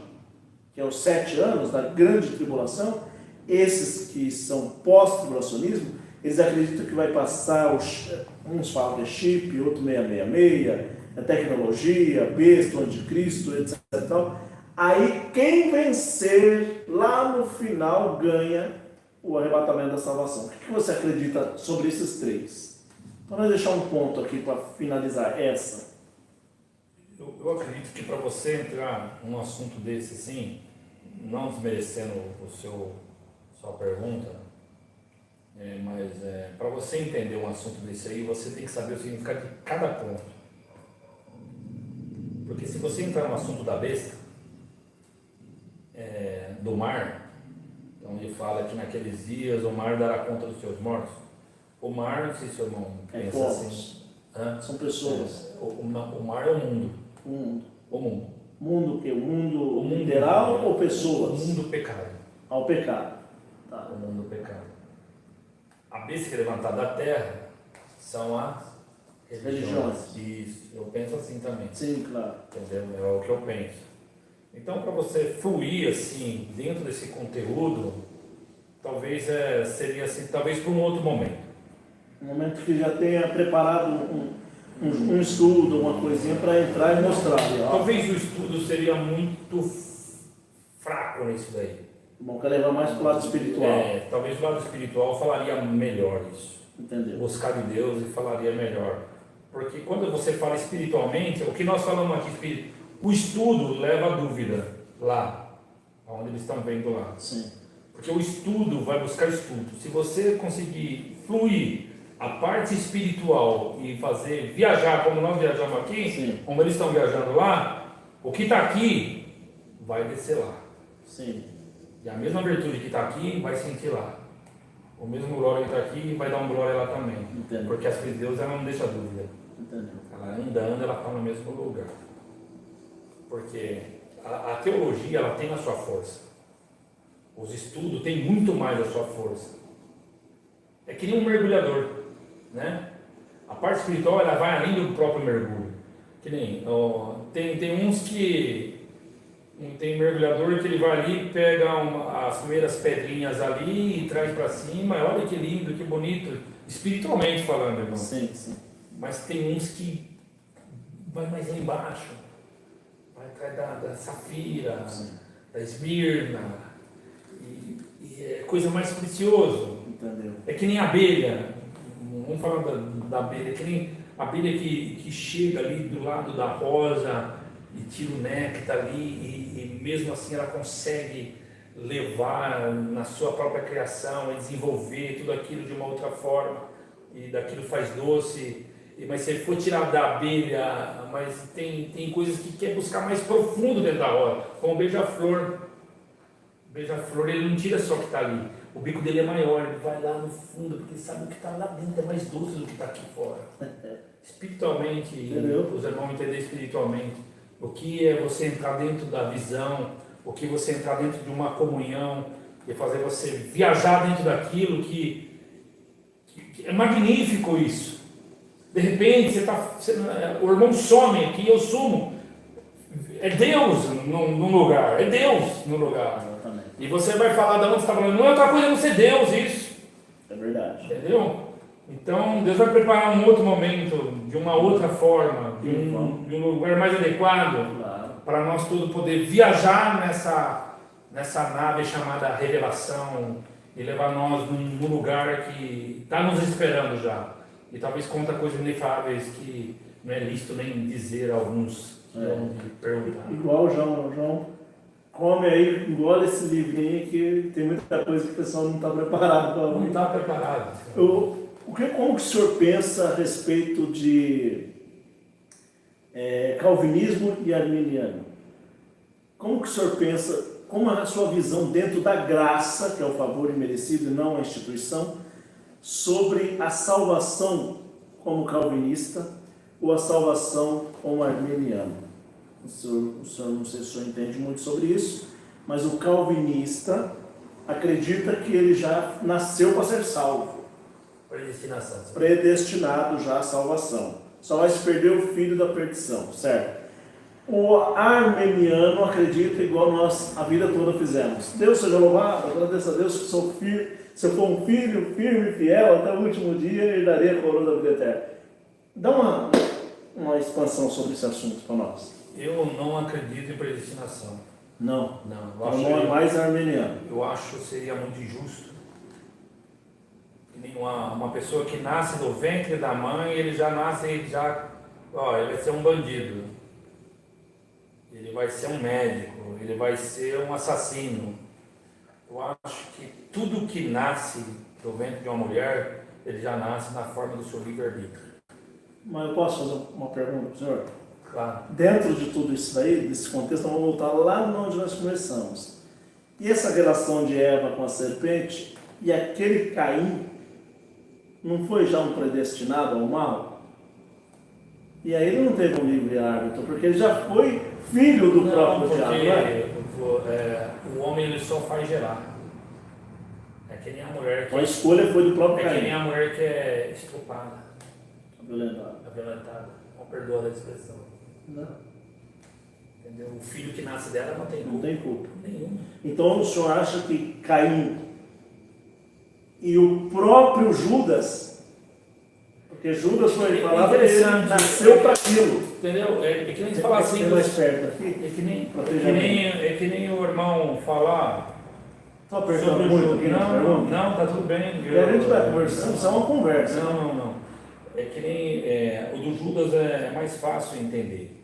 que é os 7 anos da grande tribulação, esses que são pós-tribulacionismo, eles acreditam que vai passar, uns falam que é chip, outro 666, é tecnologia, besta, o anticristo, etc. Aí quem vencer lá no final ganha o arrebatamento da salvação. O que você acredita sobre esses 3? Vamos deixar um ponto aqui para finalizar essa. Eu acredito que para você entrar num assunto desse assim, não desmerecendo sua pergunta, mas para você entender um assunto desse aí, você tem que saber o significado de cada ponto. Porque se você entrar no assunto da besta, do mar, então ele fala que naqueles dias o mar dará conta dos seus mortos. O mar, não sei se o irmão pensa assim. São pessoas. O mar é o mundo. O mundo. O Mundo o quê? O mundo literal ou pessoas? O mundo do pecado. Ao pecado. Tá. O mundo do pecado. A besta que é levantada da terra são as religiões. Isso, eu penso assim também. Sim, claro. Entendeu? É o que eu penso. Então, para você fluir assim, dentro desse conteúdo, talvez seria assim, talvez para um outro momento. Um momento que já tenha preparado um estudo, uma coisinha para entrar e mostrar. Talvez o estudo seria muito fraco nisso daí. Bom, quer levar mais para o lado espiritual. Talvez o lado espiritual falaria melhor isso. Entendeu? Buscar de Deus e falaria melhor. Porque quando você fala espiritualmente, o que nós falamos aqui, o estudo leva a dúvida lá, onde eles estão vendo lá. Sim. Porque o estudo vai buscar estudo. Se você conseguir fluir a parte espiritual e fazer viajar como nós viajamos aqui, sim, como eles estão viajando lá, o que está aqui vai descer lá. Sim. E a mesma virtude que está aqui vai sentir lá. O mesmo glória que está aqui vai dar um glória lá também. Entendo. Porque as coisas de Deus ela não deixa dúvida. Entendeu? Ela andando, ela está no mesmo lugar. Porque a teologia ela tem a sua força. Os estudos têm muito mais a sua força. É que nem um mergulhador, né? A parte espiritual ela vai além do próprio mergulho. Que nem tem uns que tem mergulhador que ele vai ali, pega as primeiras pedrinhas ali e traz para cima. Olha que lindo, que bonito, espiritualmente falando, irmão. Sim, sim. Mas tem uns que vai mais lá embaixo, vai atrás da safira, sim, da esmirna, e é coisa mais preciosa. Entendeu? É que nem a abelha, vamos falar da abelha, é que nem a abelha que chega ali do lado da rosa e tira o néctar ali e mesmo assim ela consegue levar na sua própria criação e desenvolver tudo aquilo de uma outra forma e daquilo faz doce. Mas se ele for tirar da abelha, mas tem coisas que quer buscar mais profundo dentro da rosa, como o beija-flor. O beija-flor ele não tira só o que está ali, o bico dele é maior, ele vai lá no fundo, porque ele sabe o que está lá dentro é mais doce do que está aqui fora. Espiritualmente, os irmãos vão entender espiritualmente, o que é você entrar dentro da visão, o que você entrar dentro de uma comunhão, e fazer você viajar dentro daquilo que é magnífico isso. De repente, o irmão some aqui, eu sumo. É Deus no lugar, é Deus no lugar. Exatamente. E você vai falar de onde você está falando, não é outra coisa não ser Deus isso. É verdade. Entendeu? Então, Deus vai preparar um outro momento, de uma outra forma, de um lugar mais adequado, claro, para nós todos poder viajar nessa nave chamada revelação e levar nós num lugar que está nos esperando já. E talvez conta coisas inefáveis que não é lícito nem dizer alguns que perguntar. Igual o João come aí, engole esse livrinho que tem muita coisa que o pessoal não está preparado para Não está preparado. Como que o senhor pensa a respeito de calvinismo e arminiano? Como que o senhor pensa, como é a sua visão dentro da graça, que é o favor imerecido e não a instituição, sobre a salvação como calvinista ou a salvação como arminiano? O senhor, não sei se o senhor entende muito sobre isso, mas o calvinista acredita que ele já nasceu para ser salvo. Predestinação. Predestinado já à salvação. Só vai se perder o filho da perdição, certo? O armeniano acredita igual nós a vida toda fizemos. Deus seja louvado, agradeço a Deus que sou filho. Se eu for um filho firme e fiel até o último dia, ele daria a coroa da vida eterna. Dá uma expansão sobre esse assunto para nós. Eu não acredito em predestinação. Não. Eu não é mais armeniano. Eu acho que seria muito injusto. Uma pessoa que nasce no ventre da mãe, ele vai ser um bandido. Ele vai ser um médico, ele vai ser um assassino. Eu acho que tudo que nasce do ventre de uma mulher, ele já nasce na forma do seu livre-arbítrio. Mas eu posso fazer uma pergunta para o senhor? Claro. Dentro de tudo isso daí, desse contexto, vamos voltar lá onde nós começamos. E essa relação de Eva com a serpente, e aquele Caim, não foi já um predestinado ao mal? E aí ele não teve um livre-árbitro, porque ele já foi filho do próprio diabo. O homem ele só faz gerar. É que nem a mulher que... A escolha foi do próprio Caim. É que nem a mulher que é estuprada. Violentada. Não perdoa a expressão. Não. Entendeu? O filho que nasce dela não tem culpa. Não tem culpa. Nenhuma. Então o senhor acha que Caim e o próprio Judas, porque Judas foi falado que ele nasceu para aquilo. Entendeu? É que nem falar assim. Mais perto aqui. É que nem o irmão falar. Estou apertando muito aqui. Não, tá tudo bem. A gente vai conversando, isso é uma conversa. Não. É que nem o do Judas é mais fácil entender.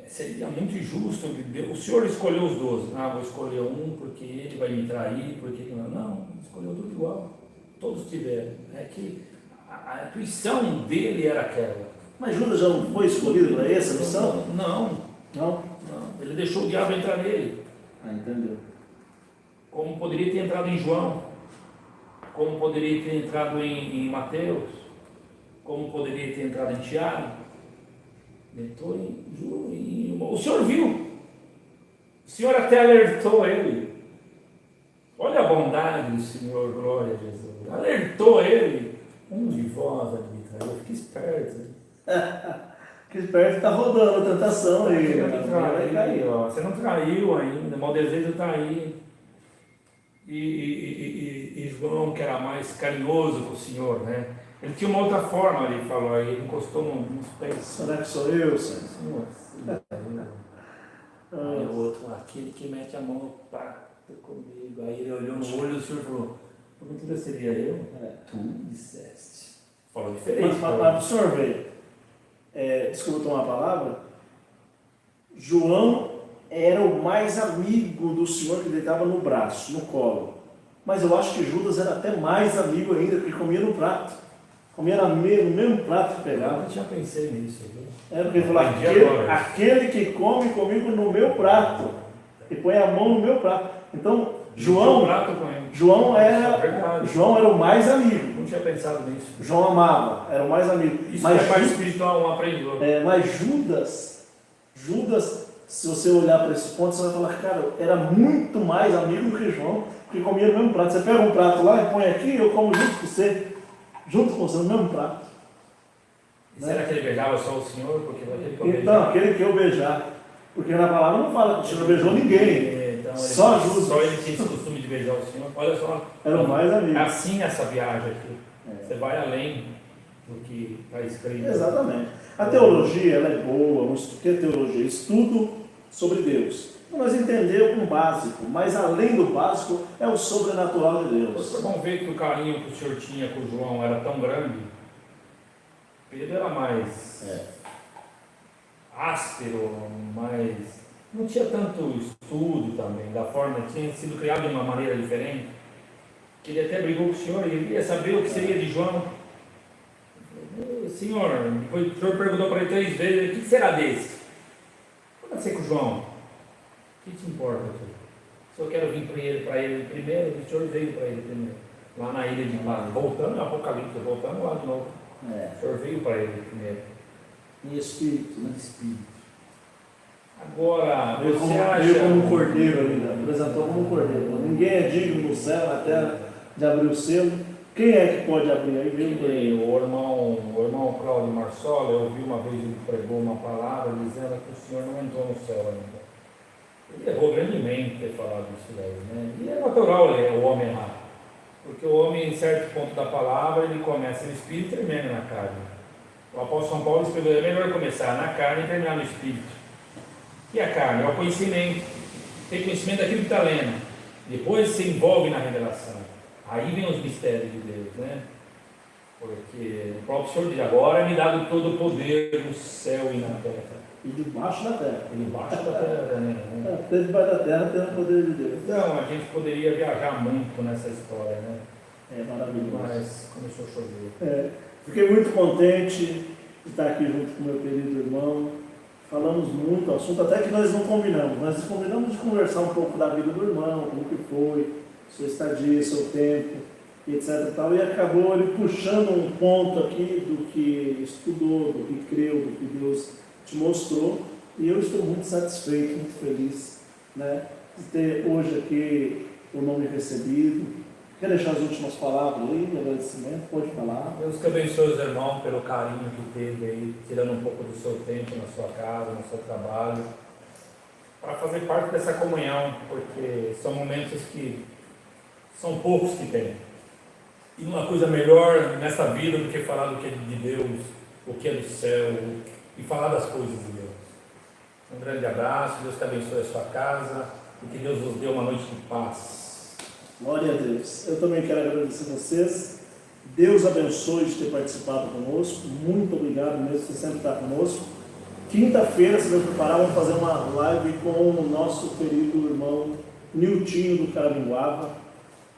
Seria muito injusto. O Senhor escolheu os 12. Vou escolher um porque ele vai me trair, porque não, escolheu tudo igual. Todos tiveram. É que a intuição dele era aquela. Mas Judas já não foi escolhido para essa missão? Não. Ele deixou o diabo entrar nele. Entendeu. Como poderia ter entrado em João, como poderia ter entrado em Mateus, como poderia ter entrado em Tiago. Entrou em o senhor viu, o senhor até alertou ele. Olha a bondade do Senhor, glória a Jesus. Alertou ele. Um de vós admitirá. Eu fiquei esperto. Que esperto, está rodando a tentação aí. Você não traiu ainda, mau desejo está aí. E João, que era mais carinhoso com o Senhor, né? Ele tinha uma outra forma, ele falou aí, ele encostou nos pés. Será que sou eu, Senhor? Aí o outro, aquele que mete a mão no prato comigo. Aí ele olhou no olho do Senhor e falou, porventura seria eu? Tu disseste. Falou diferente. Mas para o senhor ver, desculpa tomar a palavra, João era o mais amigo do Senhor que deitava no braço, no colo. Mas eu acho que Judas era até mais amigo ainda, porque comia no prato. Comia no mesmo prato que pegava. Eu já pensei nisso. É porque ele falou, aquele que come comigo no meu prato, e põe a mão no meu prato. Então, João era o mais amigo. Não tinha pensado nisso. João amava, era o mais amigo. Isso mas é mais espiritual, um aprendizou. Mas Judas, se você olhar para esse ponto, você vai falar, cara, era muito mais amigo do que João, porque comia no mesmo prato. Você pega um prato lá e põe aqui, eu como junto com você no mesmo prato. Será que ele beijava só o Senhor? Aquele que eu beijar. Porque na palavra não fala que o Senhor beijou ninguém. Então, só Judas. Só ele tinha esse costume de beijar o Senhor. Olha só. Era o mais amigo. É assim essa viagem aqui. Você vai além do que está escrito. Exatamente. A teologia ela é boa, o que é teologia? Estudo sobre Deus. Nós entendemos um básico, mas além do básico é o sobrenatural de Deus. Vocês vão ver que o carinho que o Senhor tinha com João era tão grande Pedro era mais áspero, mais... não tinha tanto estudo também, da forma, tinha sido criado de uma maneira diferente, que ele até brigou com o Senhor, e ele queria saber o que seria de João. Senhor, depois o Senhor perguntou para ele 3 vezes, o que será desse? Pode ser com o João. O que te importa? O Senhor quer vir para ele primeiro, o Senhor veio para ele primeiro. Lá na ilha de Mar, voltando no Apocalipse, voltando lá de novo. O Senhor veio para ele primeiro. Em espírito, né? Espírito. Agora, Veio você acha... veio como um cordeiro ainda, apresentou como um cordeiro. Ninguém é digno no céu, na terra, de abrir o selo. Quem é que pode abrir? Aí veio o cordeiro. O irmão Cláudio Marsola, eu ouvi uma vez ele pregou uma palavra dizendo que o Senhor não entrou no céu ainda. Ele errou grandemente ter falado isso daí, né? E é natural o homem errar. Porque o homem, em certo ponto da palavra, ele começa no espírito e termina na carne. O apóstolo São Paulo escreveu, é melhor começar na carne e terminar no espírito. E a carne? É o conhecimento. Tem conhecimento daquilo que está lendo. Depois se envolve na revelação. Aí vem os mistérios de Deus, né? Porque o próprio Senhor diz, agora me dado todo o poder no céu e na terra. E debaixo da terra. E debaixo da terra, né? Até debaixo da terra tem o poder de Deus. Então, a gente poderia viajar muito nessa história, né? É maravilhoso. Mas começou a chover. Fiquei muito contente de estar aqui junto com meu querido irmão. Falamos muito assunto, até que nós não combinamos. Nós combinamos de conversar um pouco da vida do irmão, como que foi, sua estadia, seu tempo, etc. E acabou ele puxando um ponto aqui do que estudou, do que creu, do que Deus te mostrou. E eu estou muito satisfeito, muito feliz, né, de ter hoje aqui o nome recebido. Quer deixar as últimas palavras aí, de agradecimento? Pode falar. Deus que abençoe os irmãos pelo carinho que teve aí, tirando um pouco do seu tempo na sua casa, no seu trabalho, para fazer parte dessa comunhão, porque são momentos que são poucos que tem. E uma coisa melhor nessa vida do que falar do que é de Deus, o que é do céu, e falar das coisas de Deus. Um grande abraço, Deus que abençoe a sua casa, e que Deus nos dê uma noite de paz. Glória a Deus. Eu também quero agradecer a vocês. Deus abençoe de ter participado conosco. Muito obrigado mesmo por sempre estar conosco. Quinta-feira, se vai preparar, vamos fazer uma live com o nosso querido irmão Niltinho do Caraminguaba.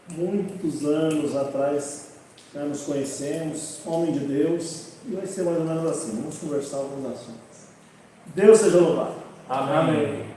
Muitos anos atrás, né, nos conhecemos, homem de Deus, e vai ser mais ou menos assim. Vamos conversar alguns assuntos. Deus seja louvado. Amém.